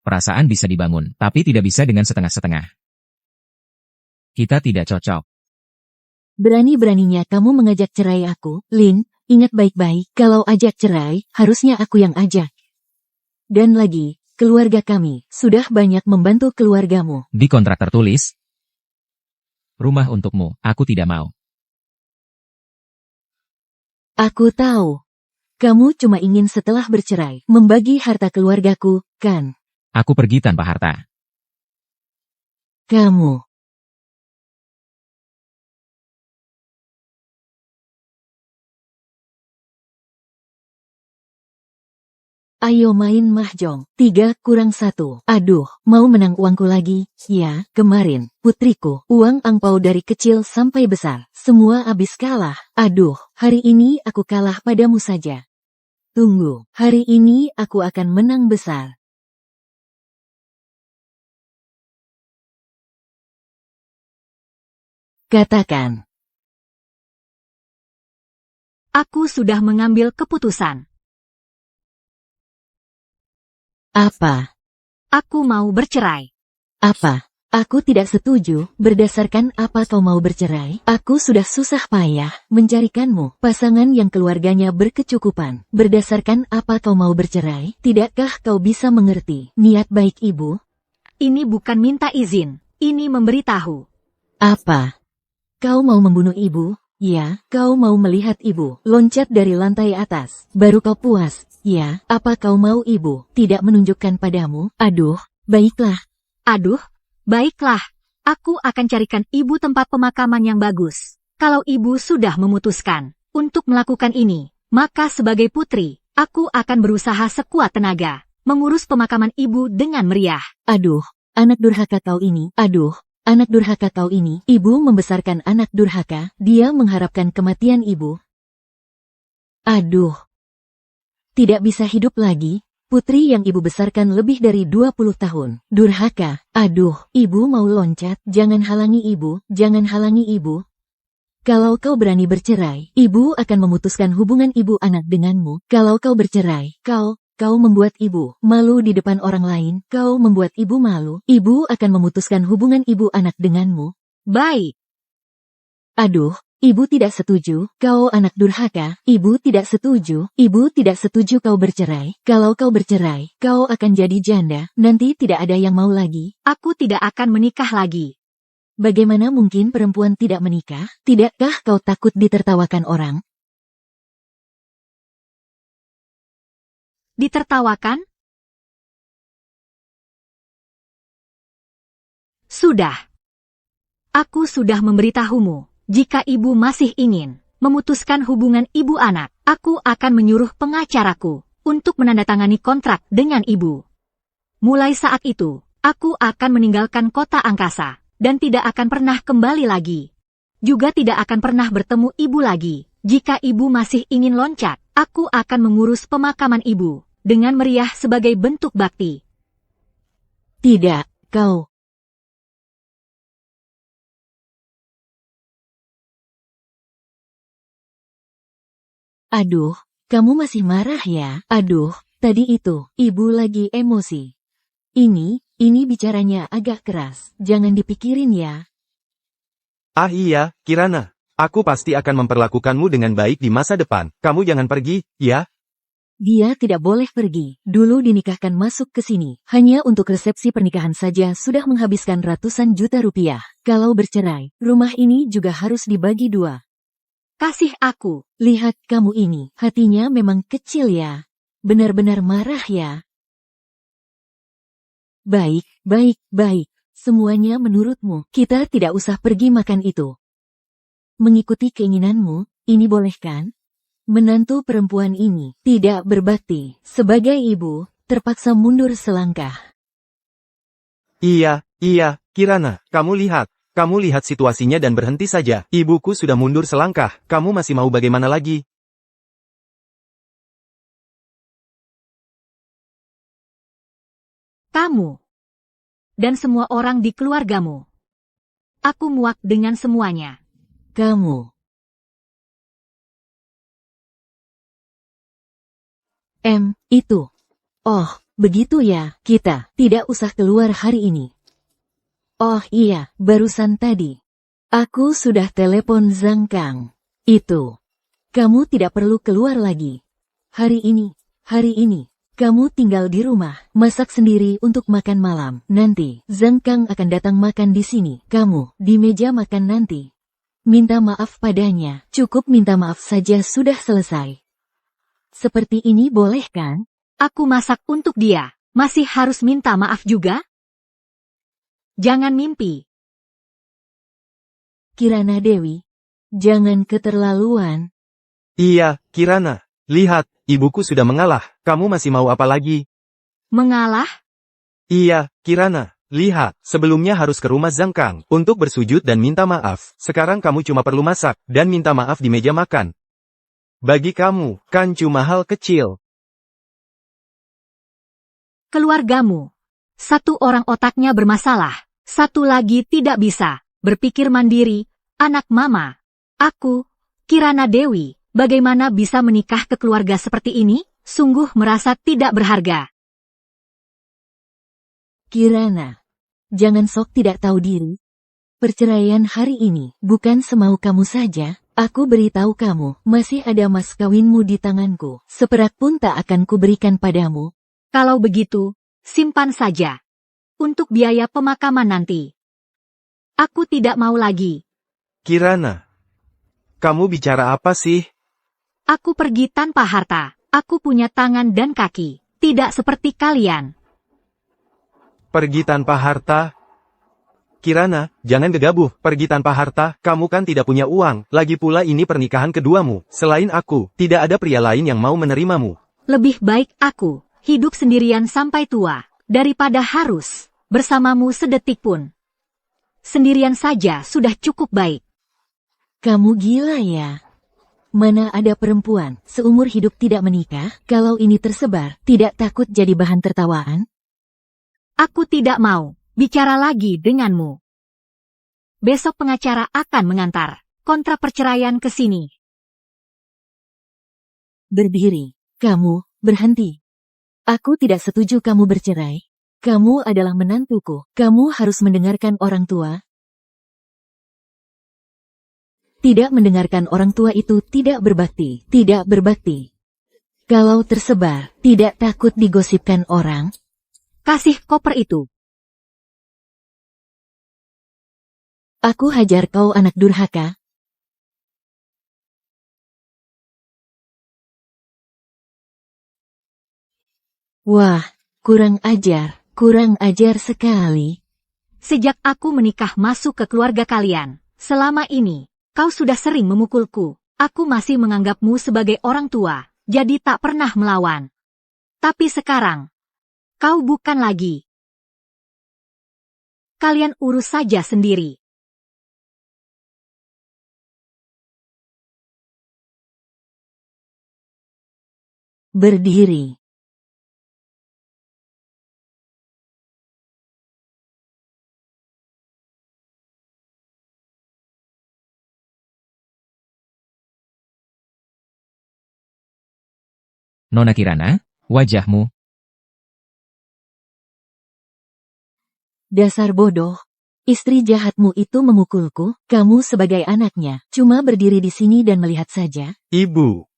S3: Perasaan bisa dibangun, tapi tidak bisa dengan setengah-setengah. Kita tidak cocok.
S4: Berani-beraninya kamu mengajak cerai aku, Lin. Ingat baik-baik, kalau ajak cerai, harusnya aku yang ajak. Dan lagi, keluarga kami sudah banyak membantu keluargamu.
S3: Di kontrak tertulis, rumah untukmu, aku tidak mau.
S4: Aku tahu. Kamu cuma ingin setelah bercerai, membagi harta keluargaku, kan?
S3: Aku pergi tanpa harta.
S4: Kamu. Ayo main mahjong. 3-1. Aduh, mau menang uangku lagi? Ya, kemarin, putriku, uang angpau dari kecil sampai besar. Semua habis kalah. Aduh, hari ini aku kalah padamu saja. Tunggu, hari ini aku akan menang besar. Katakan.
S1: Aku sudah mengambil keputusan.
S4: Apa?
S1: Aku mau bercerai.
S4: Apa? Aku tidak setuju. Berdasarkan apa kau mau bercerai? Aku sudah susah payah mencarikanmu pasangan yang keluarganya berkecukupan. Berdasarkan apa kau mau bercerai? Tidakkah kau bisa mengerti niat baik ibu?
S1: Ini bukan minta izin. Ini memberitahu.
S4: Apa? Kau mau membunuh ibu? Ya, kau mau melihat ibu loncat dari lantai atas. Baru kau puas. Ya, apa kau mau ibu tidak menunjukkan padamu? Aduh, baiklah.
S1: Aduh, baiklah. Aku akan carikan ibu tempat pemakaman yang bagus. Kalau ibu sudah memutuskan untuk melakukan ini, maka sebagai putri, aku akan berusaha sekuat tenaga mengurus pemakaman ibu dengan meriah.
S4: Aduh, anak durhaka kau ini. Aduh, anak durhaka kau ini. Ibu membesarkan anak durhaka. Dia mengharapkan kematian ibu. Aduh. Tidak bisa hidup lagi. Putri yang ibu besarkan lebih dari 20 tahun. Durhaka. Aduh, ibu mau loncat. Jangan halangi ibu. Jangan halangi ibu. Kalau kau berani bercerai, ibu akan memutuskan hubungan ibu anak denganmu. Kalau kau bercerai, kau membuat ibu malu di depan orang lain. Kau membuat ibu malu. Ibu akan memutuskan hubungan ibu anak denganmu.
S1: Baik.
S4: Aduh, Ibu tidak setuju, kau anak durhaka. Ibu tidak setuju, ibu tidak setuju kau bercerai. Kalau kau bercerai, kau akan jadi janda, nanti tidak ada yang mau lagi.
S1: Aku tidak akan menikah lagi.
S4: Bagaimana mungkin perempuan tidak menikah? Tidakkah kau takut ditertawakan orang?
S1: Ditertawakan? Sudah. Aku sudah memberitahumu. Jika ibu masih ingin memutuskan hubungan ibu anak, aku akan menyuruh pengacaraku untuk menandatangani kontrak dengan ibu. Mulai saat itu, aku akan meninggalkan kota angkasa dan tidak akan pernah kembali lagi. Juga tidak akan pernah bertemu ibu lagi. Jika ibu masih ingin loncat, aku akan mengurus pemakaman ibu dengan meriah sebagai bentuk bakti.
S4: Tidak, kau. Aduh, kamu masih marah ya? Aduh, tadi itu, ibu lagi emosi. Ini bicaranya agak keras, jangan dipikirin ya.
S2: Ah iya, Kirana. Aku pasti akan memperlakukanmu dengan baik di masa depan. Kamu jangan pergi, ya?
S4: Dia tidak boleh pergi. Dulu dinikahkan masuk ke sini. Hanya untuk resepsi pernikahan saja sudah menghabiskan ratusan juta rupiah. Kalau bercerai, rumah ini juga harus dibagi dua.
S1: Kasih aku.
S4: Lihat kamu ini, hatinya memang kecil ya. Benar-benar marah ya. Baik, baik. Semuanya menurutmu, kita tidak usah pergi makan itu. Mengikuti keinginanmu, ini boleh kan? Menantu perempuan ini tidak berbakti. Sebagai ibu, terpaksa mundur selangkah.
S2: Iya, Kirana. Kamu lihat situasinya dan berhenti saja. Ibuku sudah mundur selangkah. Kamu masih mau bagaimana lagi?
S1: Kamu. Dan semua orang di keluargamu. Aku muak dengan semuanya.
S4: Kamu. Itu. Oh, begitu ya, kita tidak usah keluar hari ini. Oh iya, barusan tadi. Aku sudah telepon Zhang Kang. Itu. Kamu tidak perlu keluar lagi. Hari ini, kamu tinggal di rumah, masak sendiri untuk makan malam. Nanti, Zhang Kang akan datang makan di sini. Kamu, di meja makan nanti. Minta maaf padanya, cukup minta maaf saja sudah selesai. Seperti ini boleh kan?
S1: Aku masak untuk dia. Masih harus minta maaf juga? Jangan mimpi.
S4: Kirana Dewi, jangan keterlaluan.
S2: Iya, Kirana. Lihat, ibuku sudah mengalah. Kamu masih mau apa lagi?
S1: Mengalah?
S2: Iya, Kirana. Lihat, sebelumnya harus ke rumah Zhang Kang untuk bersujud dan minta maaf. Sekarang kamu cuma perlu masak dan minta maaf di meja makan. Bagi kamu, kan cuma hal kecil.
S1: Keluargamu. Satu orang otaknya bermasalah. Satu lagi tidak bisa berpikir mandiri. Anak mama. Aku, Kirana Dewi, bagaimana bisa menikah ke keluarga seperti ini? Sungguh merasa tidak berharga.
S4: Kirana, jangan sok tidak tahu diri. Perceraian hari ini bukan semau kamu saja. Aku beritahu kamu, masih ada mas kawinmu di tanganku. Seperak pun tak akan kuberikan padamu.
S1: Kalau begitu, simpan saja. Untuk biaya pemakaman nanti. Aku tidak mau lagi.
S2: Kirana, kamu bicara apa sih?
S1: Aku pergi tanpa harta. Aku punya tangan dan kaki. Tidak seperti kalian.
S2: Pergi tanpa harta? Kirana, jangan gegabah. Pergi tanpa harta, kamu kan tidak punya uang. Lagi pula ini pernikahan keduamu. Selain aku, tidak ada pria lain yang mau menerimamu.
S1: Lebih baik aku hidup sendirian sampai tua, daripada harus bersamamu sedetik pun. Sendirian saja sudah cukup baik.
S4: Kamu gila ya? Mana ada perempuan seumur hidup tidak menikah? Kalau ini tersebar, tidak takut jadi bahan tertawaan?
S1: Aku tidak mau bicara lagi denganmu. Besok pengacara akan mengantar kontrak perceraian ke sini.
S4: Berdiri. Kamu, berhenti. Aku tidak setuju kamu bercerai. Kamu adalah menantuku. Kamu harus mendengarkan orang tua. Tidak mendengarkan orang tua itu tidak berbakti, tidak berbakti. Kalau tersebar, tidak takut digosipkan orang.
S1: Kasih koper itu.
S4: Aku hajar kau anak durhaka. Wah, kurang ajar sekali.
S1: Sejak aku menikah masuk ke keluarga kalian, selama ini, kau sudah sering memukulku. Aku masih menganggapmu sebagai orang tua, jadi tak pernah melawan. Tapi sekarang, kau bukan lagi. Kalian urus saja sendiri.
S4: Berdiri.
S3: Nona Kirana, wajahmu.
S4: Dasar bodoh. Istri jahatmu itu memukulku, kamu sebagai anaknya, cuma berdiri di sini dan melihat saja.
S2: Ibu.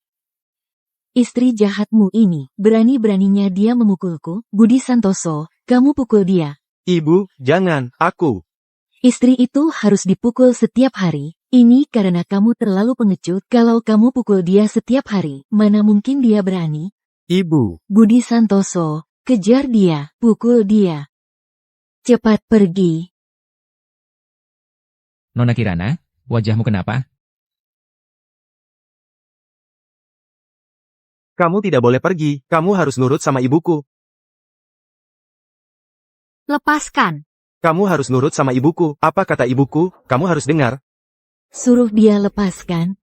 S4: Istri jahatmu ini, berani-beraninya dia memukulku, Budi Santoso, kamu pukul dia.
S2: Ibu, jangan, aku.
S4: Istri itu harus dipukul setiap hari. Ini karena kamu terlalu pengecut. Kalau kamu pukul dia setiap hari, mana mungkin dia berani?
S2: Ibu.
S4: Budi Santoso, kejar dia, pukul dia. Cepat pergi.
S3: Nona Kirana, wajahmu kenapa?
S2: Kamu tidak boleh pergi, kamu harus nurut sama ibuku.
S1: Lepaskan.
S2: Kamu harus nurut sama ibuku, apa kata ibuku, kamu harus dengar.
S4: Suruh dia lepaskan.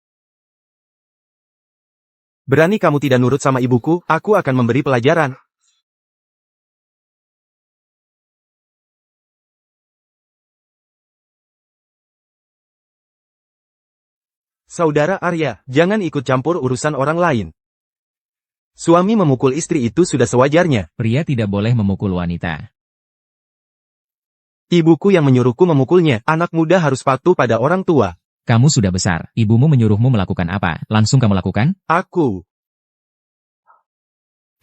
S2: Berani kamu tidak nurut sama ibuku, aku akan memberi pelajaran. Saudara Arya, jangan ikut campur urusan orang lain. Suami memukul istri itu sudah sewajarnya.
S3: Pria tidak boleh memukul wanita.
S2: Ibuku yang menyuruhku memukulnya, anak muda harus patuh pada orang tua.
S3: Kamu sudah besar, ibumu menyuruhmu melakukan apa, langsung kamu lakukan?
S2: Aku.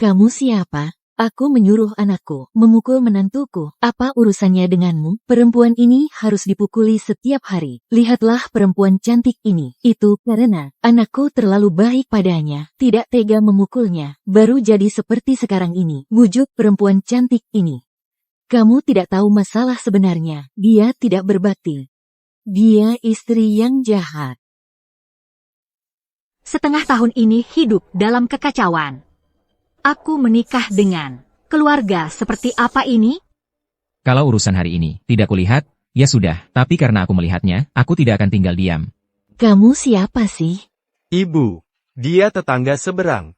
S4: Kamu siapa? Aku menyuruh anakku memukul menantuku. Apa urusannya denganmu? Perempuan ini harus dipukuli setiap hari. Lihatlah perempuan cantik ini. Itu karena anakku terlalu baik padanya. Tidak tega memukulnya. Baru jadi seperti sekarang ini. Wujud perempuan cantik ini. Kamu tidak tahu masalah sebenarnya. Dia tidak berbakti. Dia istri yang jahat.
S1: Setengah tahun ini hidup dalam kekacauan. Aku menikah dengan keluarga seperti apa ini?
S3: Kalau urusan hari ini tidak kulihat, ya sudah, tapi karena aku melihatnya, aku tidak akan tinggal diam.
S4: Kamu siapa sih?
S2: Ibu. Dia tetangga seberang.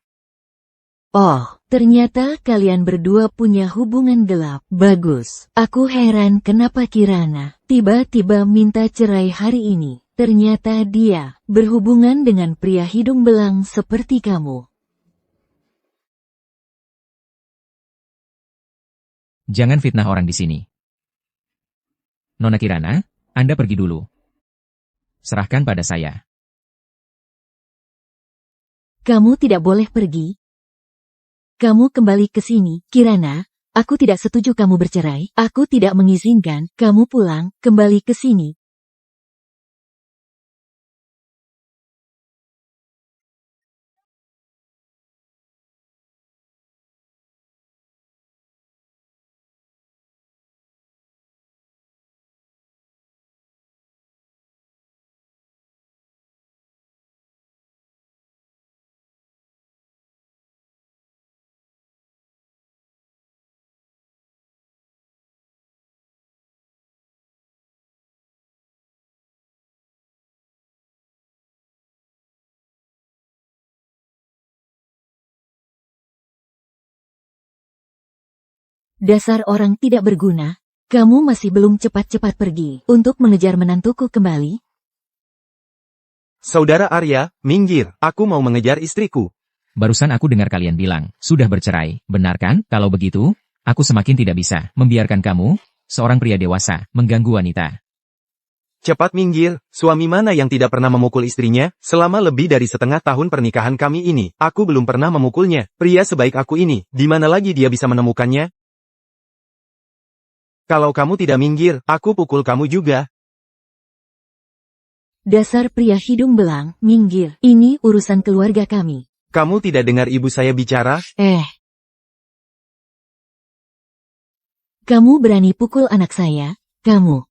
S4: Oh, ternyata kalian berdua punya hubungan gelap. Bagus. Aku heran kenapa Kirana tiba-tiba minta cerai hari ini. Ternyata dia berhubungan dengan pria hidung belang seperti kamu.
S3: Jangan fitnah orang di sini. Nona Kirana, Anda pergi dulu. Serahkan pada saya.
S4: Kamu tidak boleh pergi. Kamu kembali ke sini, Kirana. Aku tidak setuju kamu bercerai. Aku tidak mengizinkan kamu pulang, kembali ke sini. Dasar orang tidak berguna. Kamu masih belum cepat-cepat pergi untuk mengejar menantuku kembali.
S2: Saudara Arya, minggir, aku mau mengejar istriku.
S3: Barusan aku dengar kalian bilang, sudah bercerai, benar kan? Kalau begitu, aku semakin tidak bisa membiarkan kamu, seorang pria dewasa, mengganggu wanita.
S2: Cepat minggir, suami mana yang tidak pernah memukul istrinya? Selama lebih dari setengah tahun pernikahan kami ini, aku belum pernah memukulnya. Pria sebaik aku ini, di mana lagi dia bisa menemukannya? Kalau kamu tidak minggir, aku pukul kamu juga.
S4: Dasar pria hidung belang, minggir. Ini urusan keluarga kami.
S2: Kamu tidak dengar ibu saya bicara?
S4: Kamu berani pukul anak saya? Kamu.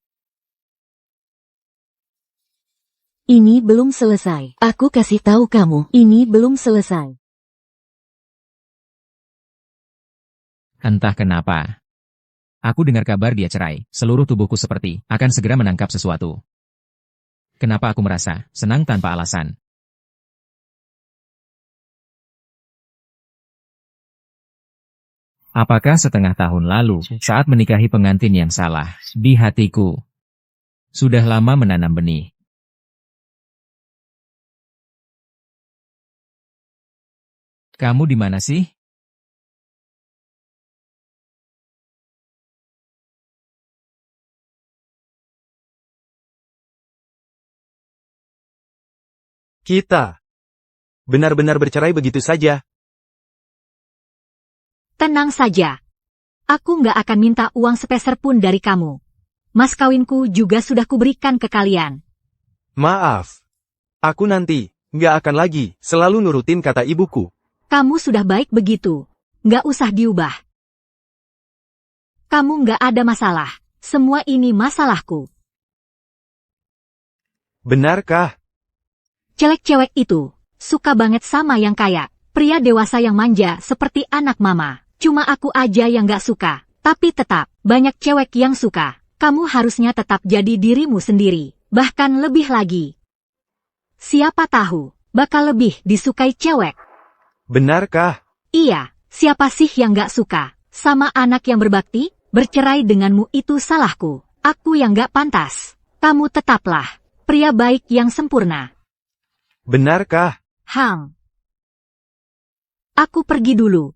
S4: Ini belum selesai. Aku kasih tahu kamu, ini belum selesai.
S3: Entah kenapa. Aku dengar kabar dia cerai, seluruh tubuhku seperti akan segera menangkap sesuatu. Kenapa aku merasa senang tanpa alasan? Apakah setengah tahun lalu, saat menikahi pengantin yang salah, di hatiku, sudah lama menanam benih. Kamu di mana sih?
S2: Kita benar-benar bercerai begitu saja.
S1: Tenang saja. Aku nggak akan minta uang sepeser pun dari kamu. Mas kawinku juga sudah kuberikan ke kalian.
S2: Maaf. Aku nanti nggak akan lagi selalu nurutin kata ibuku.
S1: Kamu sudah baik begitu. Nggak usah diubah. Kamu nggak ada masalah. Semua ini masalahku.
S2: Benarkah?
S1: Celek-cewek itu suka banget sama yang kaya. Pria dewasa yang manja seperti anak mama. Cuma aku aja yang nggak suka. Tapi tetap, banyak cewek yang suka. Kamu harusnya tetap jadi dirimu sendiri. Bahkan lebih lagi. Siapa tahu, bakal lebih disukai cewek.
S2: Benarkah?
S1: Iya, siapa sih yang gak suka? Sama anak yang berbakti, bercerai denganmu itu salahku. Aku yang gak pantas. Kamu tetaplah pria baik yang sempurna.
S2: Benarkah?
S1: Aku pergi dulu.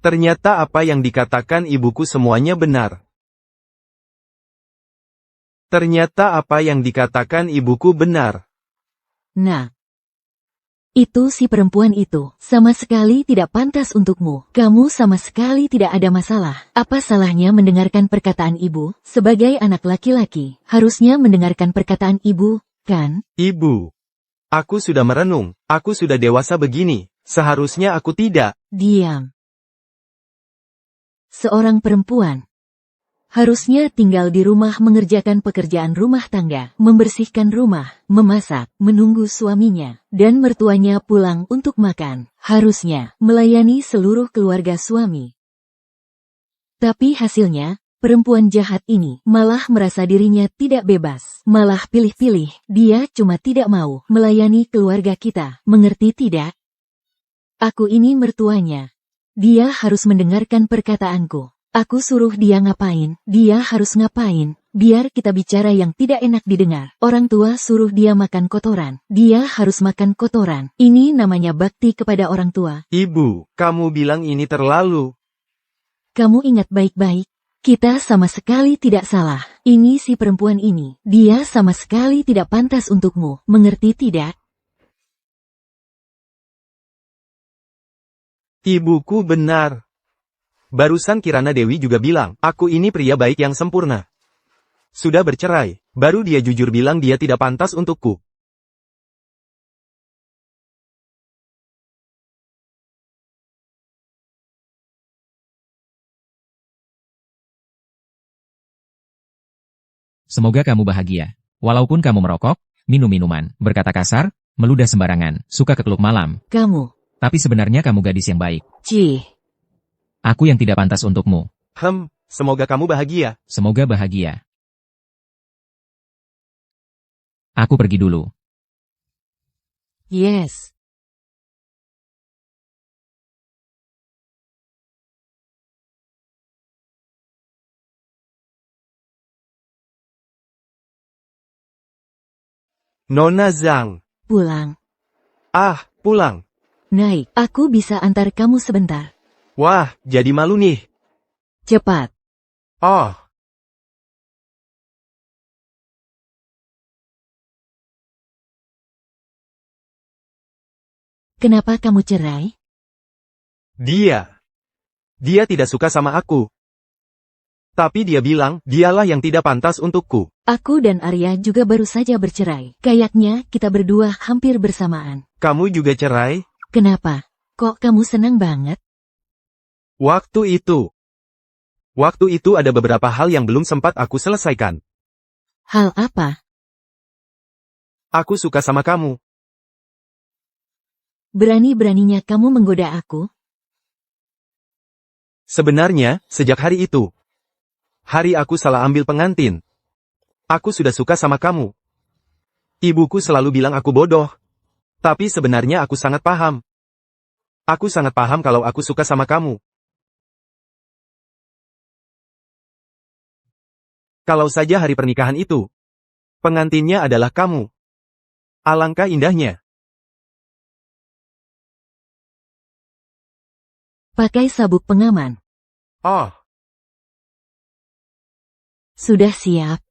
S2: Ternyata apa yang dikatakan ibuku semuanya benar. Ternyata apa yang dikatakan ibuku benar.
S4: Nah. Itu si perempuan itu, sama sekali tidak pantas untukmu. Kamu sama sekali tidak ada masalah. Apa salahnya mendengarkan perkataan ibu? Sebagai anak laki-laki, harusnya mendengarkan perkataan ibu, kan?
S2: Ibu. Aku sudah merenung, aku sudah dewasa begini. Seharusnya aku tidak.
S4: Diam. Seorang perempuan harusnya tinggal di rumah mengerjakan pekerjaan rumah tangga, membersihkan rumah, memasak, menunggu suaminya, dan mertuanya pulang untuk makan. Harusnya melayani seluruh keluarga suami. Tapi hasilnya, perempuan jahat ini malah merasa dirinya tidak bebas, malah pilih-pilih. Dia cuma tidak mau melayani keluarga kita, mengerti tidak? Aku ini mertuanya. Dia harus mendengarkan perkataanku. Aku suruh dia ngapain, dia harus ngapain, biar kita bicara yang tidak enak didengar. Orang tua suruh dia makan kotoran, dia harus makan kotoran. Ini namanya bakti kepada orang tua.
S2: Ibu, kamu bilang ini terlalu.
S4: Kamu ingat baik-baik, kita sama sekali tidak salah. Ini si perempuan ini, dia sama sekali tidak pantas untukmu, mengerti tidak?
S2: Ibuku benar. Barusan Kirana Dewi juga bilang, aku ini pria baik yang sempurna. Sudah bercerai, baru dia jujur bilang dia tidak pantas untukku.
S3: Semoga kamu bahagia. Walaupun kamu merokok, minum minuman, berkata kasar, meludah sembarangan, suka ke klub malam.
S4: Kamu.
S3: Tapi sebenarnya kamu gadis yang baik.
S4: Cih.
S3: Aku yang tidak pantas untukmu.
S2: Semoga kamu bahagia.
S3: Semoga bahagia. Aku pergi dulu.
S4: Yes.
S2: Nona Zhang.
S4: Pulang.
S2: Pulang.
S4: Naik, aku bisa antar kamu sebentar.
S2: Wah, jadi malu nih.
S4: Cepat.
S2: Oh.
S4: Kenapa kamu cerai?
S2: Dia tidak suka sama aku. Tapi dia bilang, dialah yang tidak pantas untukku.
S4: Aku dan Arya juga baru saja bercerai. Kayaknya kita berdua hampir bersamaan.
S2: Kamu juga cerai?
S4: Kenapa? Kok kamu senang banget?
S2: Waktu itu ada beberapa hal yang belum sempat aku selesaikan.
S4: Hal apa?
S2: Aku suka sama kamu.
S4: Berani-beraninya kamu menggoda aku?
S2: Sebenarnya, sejak hari itu. Hari aku salah ambil pengantin. Aku sudah suka sama kamu. Ibuku selalu bilang aku bodoh. Tapi sebenarnya aku sangat paham. Aku sangat paham kalau aku suka sama kamu. Kalau saja hari pernikahan itu, pengantinnya adalah kamu. Alangkah indahnya.
S4: Pakai sabuk pengaman.
S2: Oh,
S4: Sudah siap.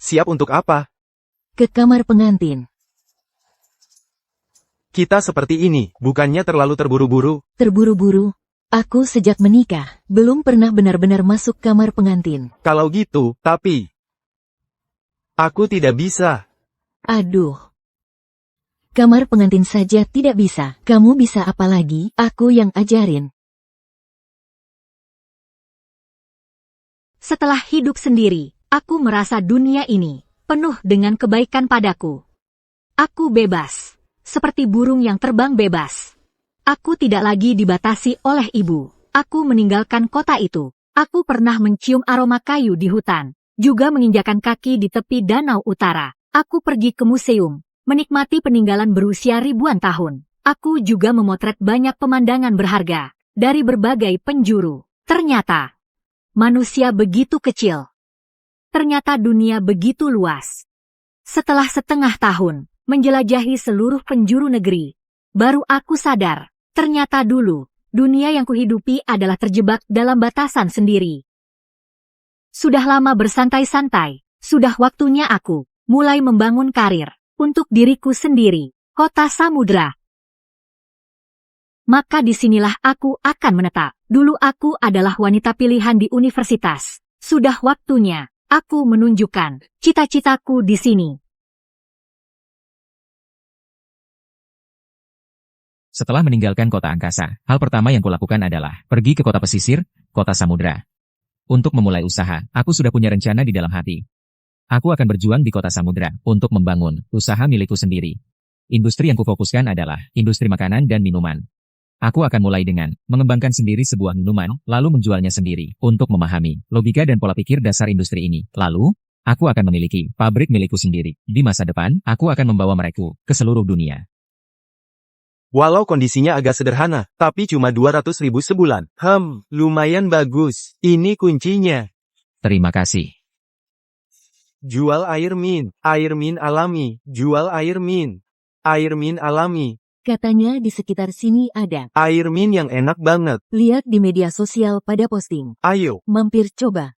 S2: siap untuk apa?
S4: Ke kamar pengantin.
S2: Kita seperti ini, bukannya terlalu terburu-buru?
S4: Terburu-buru. Aku sejak menikah, belum pernah benar-benar masuk kamar pengantin.
S2: Kalau gitu, tapi... Aku tidak bisa.
S4: Aduh. Kamar pengantin saja tidak bisa. Kamu bisa apa lagi? Aku yang ajarin.
S1: Setelah hidup sendiri, aku merasa dunia ini penuh dengan kebaikan padaku. Aku bebas, seperti burung yang terbang bebas. Aku tidak lagi dibatasi oleh ibu. Aku meninggalkan kota itu. Aku pernah mencium aroma kayu di hutan, juga menginjakan kaki di tepi danau utara. Aku pergi ke museum, menikmati peninggalan berusia ribuan tahun. Aku juga memotret banyak pemandangan berharga dari berbagai penjuru. Ternyata manusia begitu kecil. Ternyata dunia begitu luas. Setelah setengah tahun menjelajahi seluruh penjuru negeri, baru aku sadar, ternyata dulu, dunia yang kuhidupi adalah terjebak dalam batasan sendiri. Sudah lama bersantai-santai, sudah waktunya aku mulai membangun karir untuk diriku sendiri, kota samudra. Maka disinilah aku akan menetap. Dulu aku adalah wanita pilihan di universitas. Sudah waktunya aku menunjukkan cita-citaku di sini.
S3: Setelah meninggalkan kota angkasa, hal pertama yang kulakukan adalah pergi ke kota pesisir, kota samudra. Untuk memulai usaha, aku sudah punya rencana di dalam hati. Aku akan berjuang di kota samudra untuk membangun usaha milikku sendiri. Industri yang kufokuskan adalah industri makanan dan minuman. Aku akan mulai dengan mengembangkan sendiri sebuah minuman, lalu menjualnya sendiri, untuk memahami logika dan pola pikir dasar industri ini. Lalu, aku akan memiliki pabrik milikku sendiri. Di masa depan, aku akan membawa mereka ke seluruh dunia.
S2: Walau kondisinya agak sederhana, tapi cuma 200.000 sebulan. Lumayan bagus. Ini kuncinya.
S3: Terima kasih.
S2: Jual air min alami. Jual air min alami.
S4: Katanya di sekitar sini ada.
S2: Air min yang enak banget.
S4: Lihat di media sosial pada posting.
S2: Ayo.
S4: Mampir coba.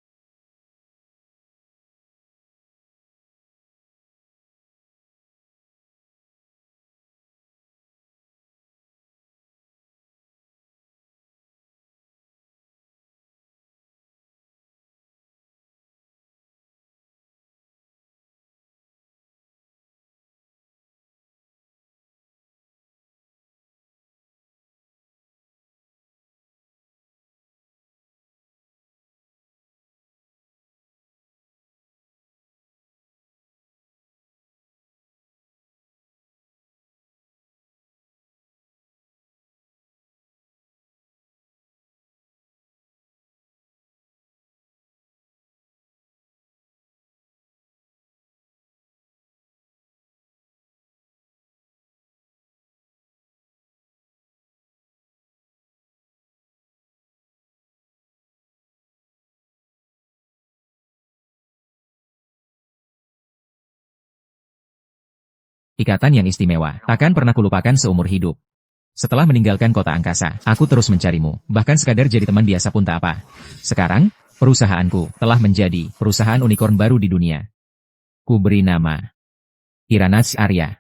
S3: Ikatan yang istimewa, takkan pernah kulupakan seumur hidup. Setelah meninggalkan kota angkasa, aku terus mencarimu, bahkan sekadar jadi teman biasa pun tak apa. Sekarang, perusahaanku telah menjadi perusahaan unicorn baru di dunia. Ku beri nama Iranas Arya.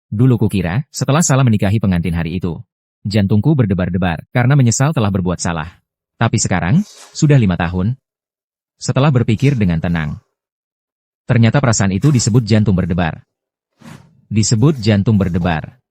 S3: Dulu kukira, setelah salah menikahi pengantin hari itu, jantungku berdebar-debar karena menyesal telah berbuat salah. Tapi sekarang, sudah 5 tahun. Setelah berpikir dengan tenang, ternyata perasaan itu disebut jantung berdebar. Disebut jantung berdebar.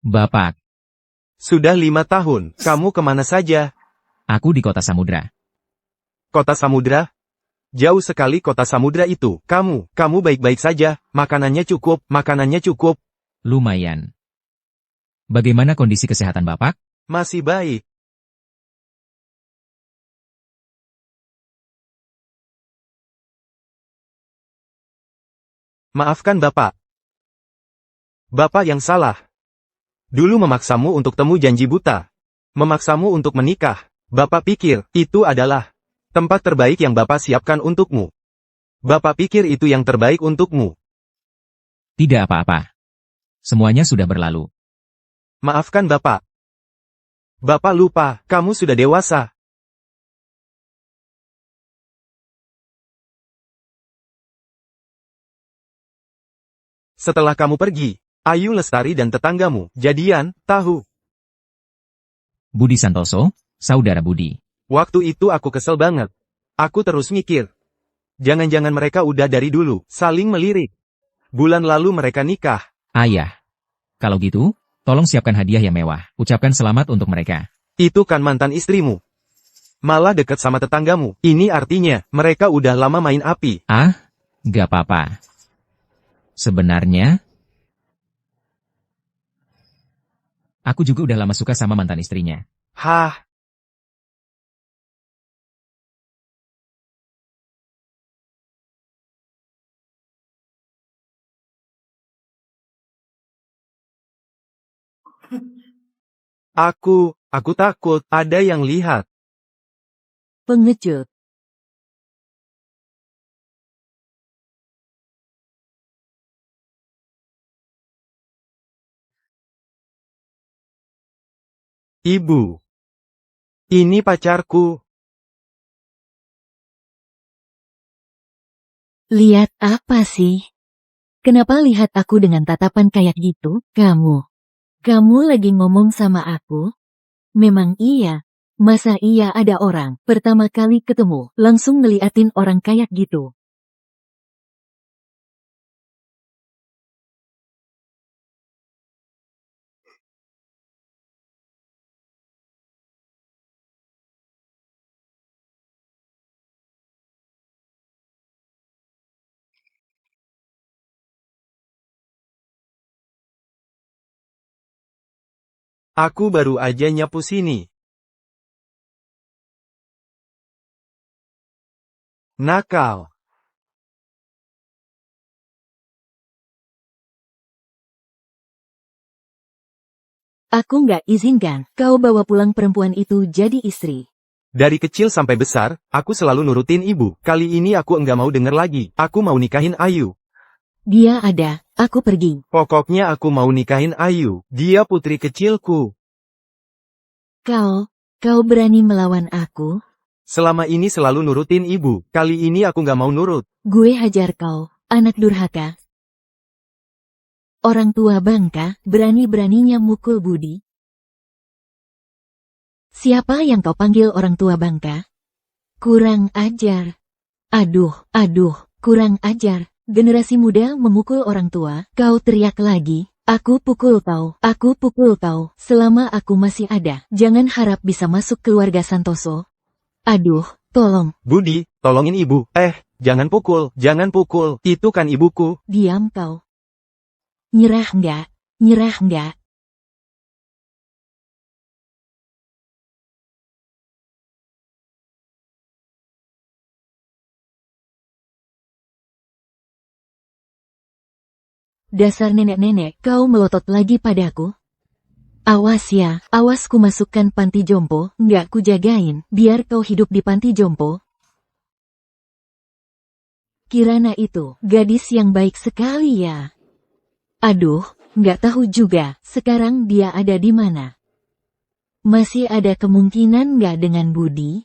S3: Bapak,
S2: Sudah 5 tahun, kamu kemana saja?
S3: aku di kota samudra.
S2: Kota Samudra? Jauh sekali kota Samudra itu. Kamu baik-baik saja, makanannya cukup.
S3: Lumayan. Bagaimana kondisi kesehatan Bapak?
S2: Masih baik. Maafkan Bapak. Bapak yang salah. Dulu memaksamu untuk temu janji buta. Memaksamu untuk menikah. Bapak pikir, itu adalah tempat terbaik yang Bapak siapkan untukmu. Bapak pikir itu yang terbaik untukmu.
S3: Tidak apa-apa. Semuanya sudah berlalu.
S2: Maafkan Bapak. Bapak lupa, kamu sudah dewasa. Setelah kamu pergi, Ayu Lestari dan tetanggamu jadian, tahu.
S3: Budi Santoso, saudara Budi.
S2: Waktu itu aku kesel banget. Aku terus mikir. Jangan-jangan mereka udah dari dulu, saling melirik. Bulan lalu mereka nikah.
S3: Ayah. Kalau gitu, tolong siapkan hadiah yang mewah. Ucapkan selamat untuk mereka.
S2: Itu kan mantan istrimu. Malah deket sama tetanggamu. Ini artinya, mereka udah lama main api.
S3: Ah, gak apa-apa. Sebenarnya, aku juga udah lama suka sama mantan istrinya.
S2: Hah? Aku takut ada yang lihat.
S4: Pengecut.
S2: Ibu. Ini pacarku.
S4: Lihat apa sih? Kenapa lihat aku dengan tatapan kayak gitu? Kamu lagi ngomong sama aku? Memang iya. Masa iya ada orang, pertama kali ketemu, langsung ngeliatin orang kayak gitu?
S2: Aku baru aja nyapu sini. Nakal.
S4: Aku nggak izinkan kau bawa pulang perempuan itu jadi istri.
S2: Dari kecil sampai besar, aku selalu nurutin ibu. Kali ini aku enggak mau denger lagi. Aku mau nikahin Ayu.
S4: Dia ada, aku pergi.
S2: Pokoknya aku mau nikahin Ayu. Dia putri kecilku.
S4: Kau berani melawan aku?
S2: Selama ini selalu nurutin ibu. Kali ini aku nggak mau nurut.
S4: Gue hajar kau, anak durhaka. Orang tua bangka, berani-beraninya mukul Budi. Siapa yang kau panggil orang tua bangka? Kurang ajar. Aduh, kurang ajar. Generasi muda memukul orang tua, kau teriak lagi. Aku pukul kau. Selama aku masih ada, jangan harap bisa masuk keluarga Santoso. Aduh, tolong.
S2: Budi, tolongin ibu. Jangan pukul. Itu kan ibuku.
S4: Diam kau. Nyerah enggak? Dasar nenek-nenek, kau melotot lagi padaku? Awas ya, awas ku masukkan panti jompo, nggak ku jagain, biar kau hidup di panti jompo. Kirana itu, gadis yang baik sekali ya. Aduh, Nggak tahu juga, sekarang dia ada di mana. Masih ada kemungkinan nggak dengan Budi?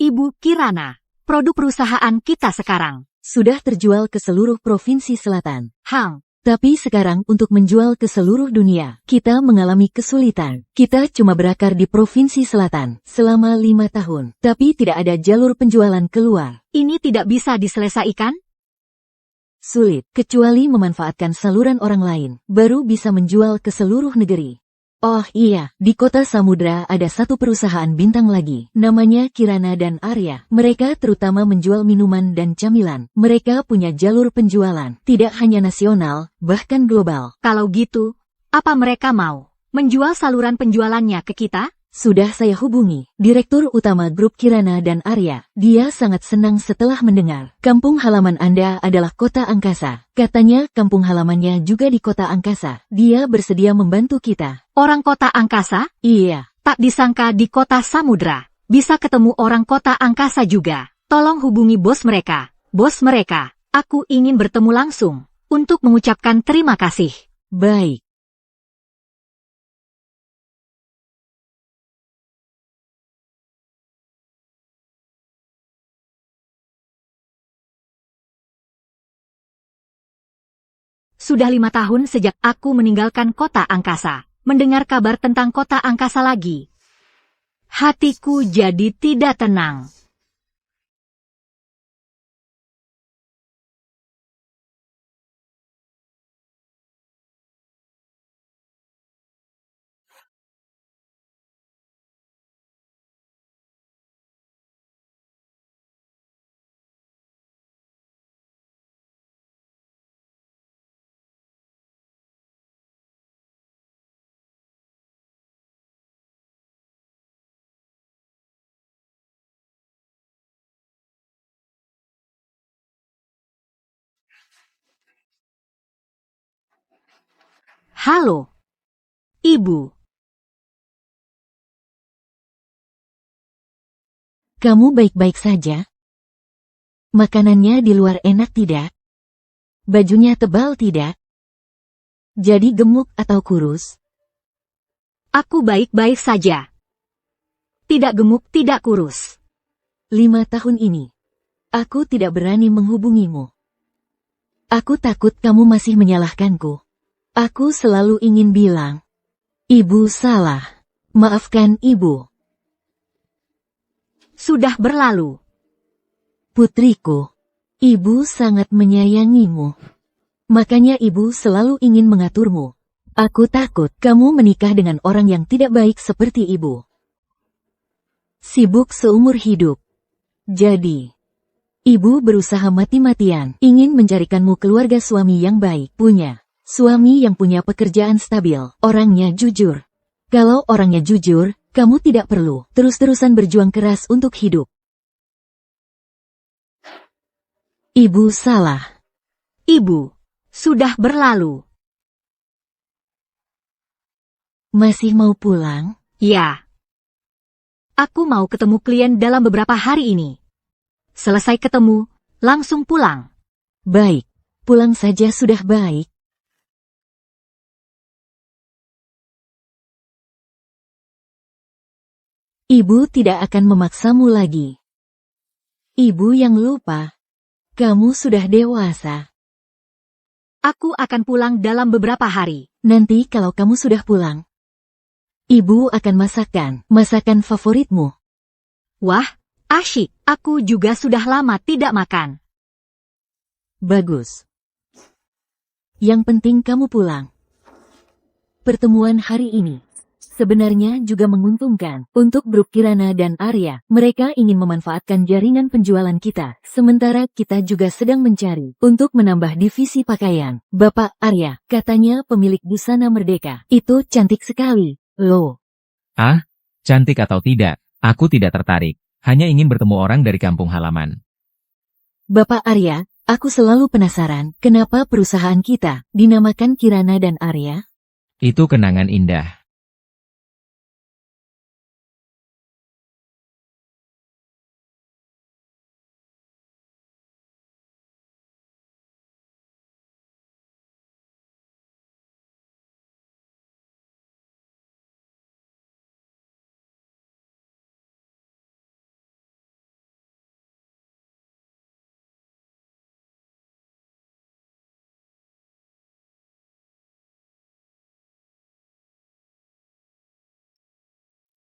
S1: Ibu Kirana, produk perusahaan kita sekarang.
S4: Sudah terjual ke seluruh provinsi selatan.
S1: Hang,
S4: Tapi sekarang untuk menjual ke seluruh dunia, kita mengalami kesulitan. Kita cuma berakar di provinsi selatan selama 5 tahun, tapi tidak ada jalur penjualan keluar.
S1: ini tidak bisa diselesaikan?
S4: Sulit, kecuali memanfaatkan saluran orang lain, baru bisa menjual ke seluruh negeri. Oh iya, di kota Samudra ada satu perusahaan bintang lagi, namanya Kirana dan Arya. Mereka terutama menjual minuman dan camilan. Mereka punya jalur penjualan, tidak hanya nasional, bahkan global.
S1: Kalau gitu, apa mereka mau menjual saluran penjualannya ke kita?
S4: Sudah saya hubungi Direktur Utama Grup Kirana dan Arya. Dia sangat senang setelah mendengar kampung halaman Anda adalah kota angkasa. Katanya kampung halamannya juga di kota angkasa. Dia bersedia membantu kita.
S1: Orang kota angkasa?
S4: Iya,
S1: Tak disangka di kota Samudra bisa ketemu orang kota angkasa juga. Tolong hubungi bos mereka. Bos mereka, aku ingin bertemu langsung untuk mengucapkan terima kasih.
S4: baik.
S1: Sudah 5 tahun sejak aku meninggalkan kota angkasa. Mendengar kabar tentang kota angkasa lagi, hatiku jadi tidak tenang. Halo, Ibu.
S4: Kamu baik-baik saja? Makanannya di luar enak tidak? Bajunya tebal tidak? Jadi gemuk atau kurus?
S1: Aku baik-baik saja. Tidak gemuk, tidak kurus.
S4: 5 tahun ini, aku tidak berani menghubungimu. Aku takut kamu masih menyalahkanku. Aku selalu ingin bilang, Ibu salah. Maafkan Ibu.
S1: Sudah berlalu.
S4: Putriku, Ibu sangat menyayangimu. Makanya Ibu selalu ingin mengaturmu. Aku takut kamu menikah dengan orang yang tidak baik seperti Ibu. Sibuk seumur hidup. Jadi, Ibu berusaha mati-matian ingin mencarikanmu keluarga suami yang baik, punya suami yang punya pekerjaan stabil, orangnya jujur. Kalau orangnya jujur, kamu tidak perlu terus-terusan berjuang keras untuk hidup. Ibu salah.
S1: Ibu, sudah berlalu.
S4: Masih mau pulang?
S1: Ya. Aku mau ketemu klien dalam beberapa hari ini. Selesai ketemu, langsung pulang.
S4: Baik, pulang saja sudah baik. Ibu tidak akan memaksamu lagi. Ibu yang lupa. Kamu sudah dewasa.
S1: Aku akan pulang dalam beberapa hari.
S4: Nanti kalau kamu sudah pulang, Ibu akan masakan favoritmu.
S1: Wah, asyik. Aku juga sudah lama tidak makan.
S4: Bagus. Yang penting kamu pulang. Pertemuan hari ini sebenarnya juga menguntungkan untuk grup Kirana dan Arya. Mereka ingin memanfaatkan jaringan penjualan kita, sementara kita juga sedang mencari untuk menambah divisi pakaian. Bapak Arya, katanya pemilik busana Merdeka. Itu cantik sekali, loh.
S3: Ah, cantik atau tidak, aku tidak tertarik. Hanya ingin bertemu orang dari kampung halaman.
S4: Bapak Arya, aku selalu penasaran kenapa perusahaan kita dinamakan Kirana dan Arya?
S3: Itu kenangan indah.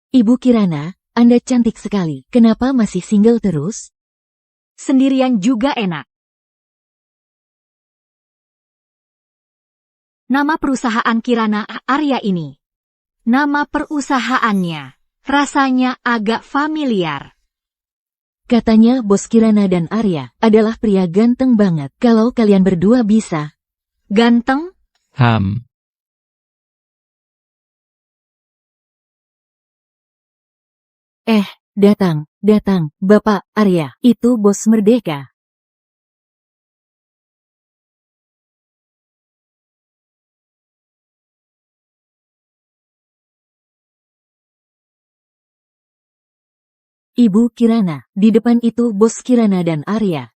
S4: Ibu Kirana, Anda cantik sekali. Kenapa masih single terus?
S1: Sendirian juga enak. Nama perusahaan Kirana Arya ini. Nama perusahaannya. Rasanya agak familiar.
S4: Katanya bos Kirana dan Arya adalah pria ganteng banget. Kalau kalian berdua bisa.
S1: Ganteng?
S4: Datang, Bapak Arya, itu bos Merdeka. Ibu Kirana, di depan itu bos Kirana dan Arya.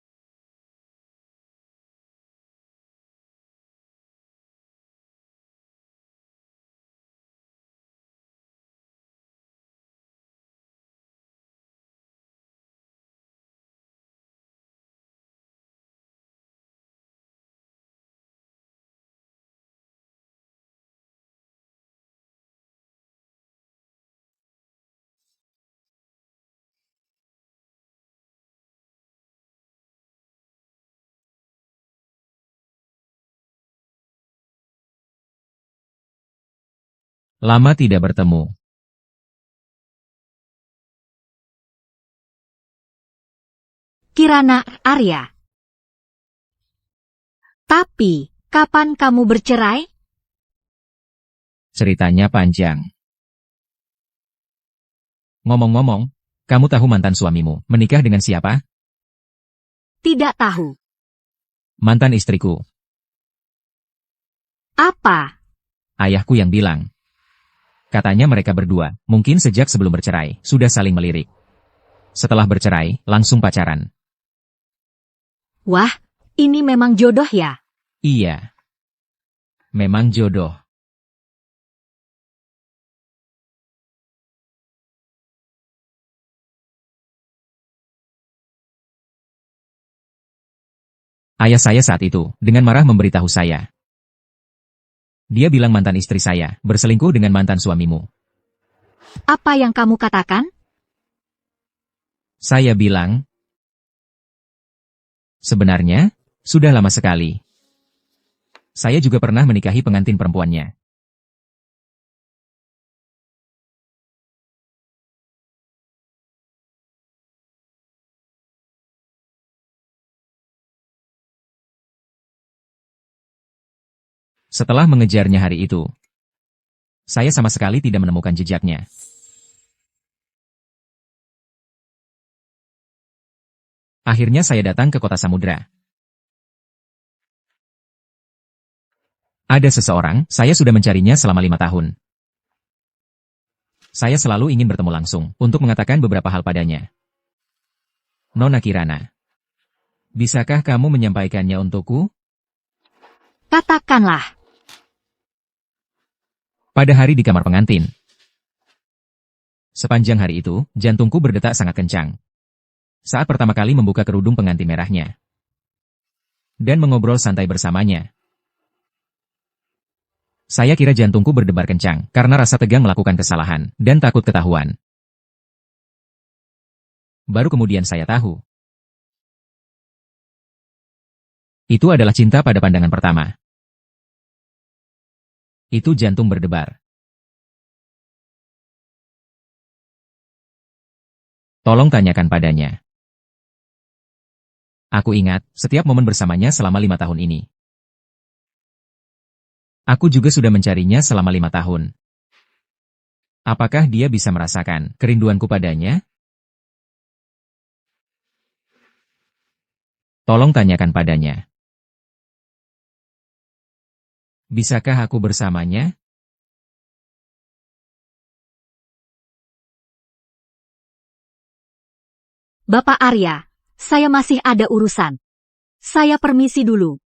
S3: Lama tidak bertemu.
S1: Kirana Arya. Tapi, kapan kamu bercerai?
S3: Ceritanya panjang. Ngomong-ngomong, kamu tahu mantan suamimu menikah dengan siapa?
S1: Tidak tahu.
S3: Mantan istriku.
S1: Apa?
S3: Ayahku yang bilang. Katanya mereka berdua, mungkin sejak sebelum bercerai, sudah saling melirik. Setelah bercerai, langsung pacaran.
S1: Wah, ini memang jodoh ya?
S3: Iya. Memang jodoh. Ayah saya saat itu, dengan marah memberitahu saya. Dia bilang mantan istri saya, berselingkuh dengan mantan suamimu.
S1: Apa yang kamu katakan?
S3: Saya bilang, sebenarnya, sudah lama sekali. Saya juga pernah menikahi pengantin perempuannya. Setelah mengejarnya hari itu, saya sama sekali tidak menemukan jejaknya. Akhirnya saya datang ke kota Samudra. Ada seseorang, saya sudah mencarinya selama 5 tahun. Saya selalu ingin bertemu langsung, untuk mengatakan beberapa hal padanya. Nona Kirana, bisakah kamu menyampaikannya untukku?
S1: Katakanlah.
S3: Pada hari di kamar pengantin. Sepanjang hari itu, jantungku berdetak sangat kencang. Saat pertama kali membuka kerudung pengantin merahnya. Dan mengobrol santai bersamanya. Saya kira jantungku berdebar kencang, karena rasa tegang melakukan kesalahan, dan takut ketahuan. Baru kemudian saya tahu. Itu adalah cinta pada pandangan pertama. Itu jantung berdebar. Tolong tanyakan padanya. Aku ingat, setiap momen bersamanya selama 5 tahun ini. Aku juga sudah mencarinya selama 5 tahun. Apakah dia bisa merasakan kerinduanku padanya? Tolong tanyakan padanya. Bisakah aku bersamanya?
S1: Bapak Arya, saya masih ada urusan. Saya permisi dulu.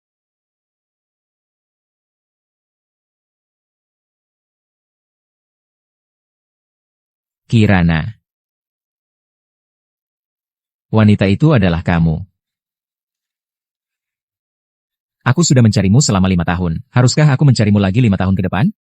S3: Kirana. Wanita itu adalah kamu. Aku sudah mencarimu selama 5 tahun. Haruskah aku mencarimu lagi 5 tahun ke depan?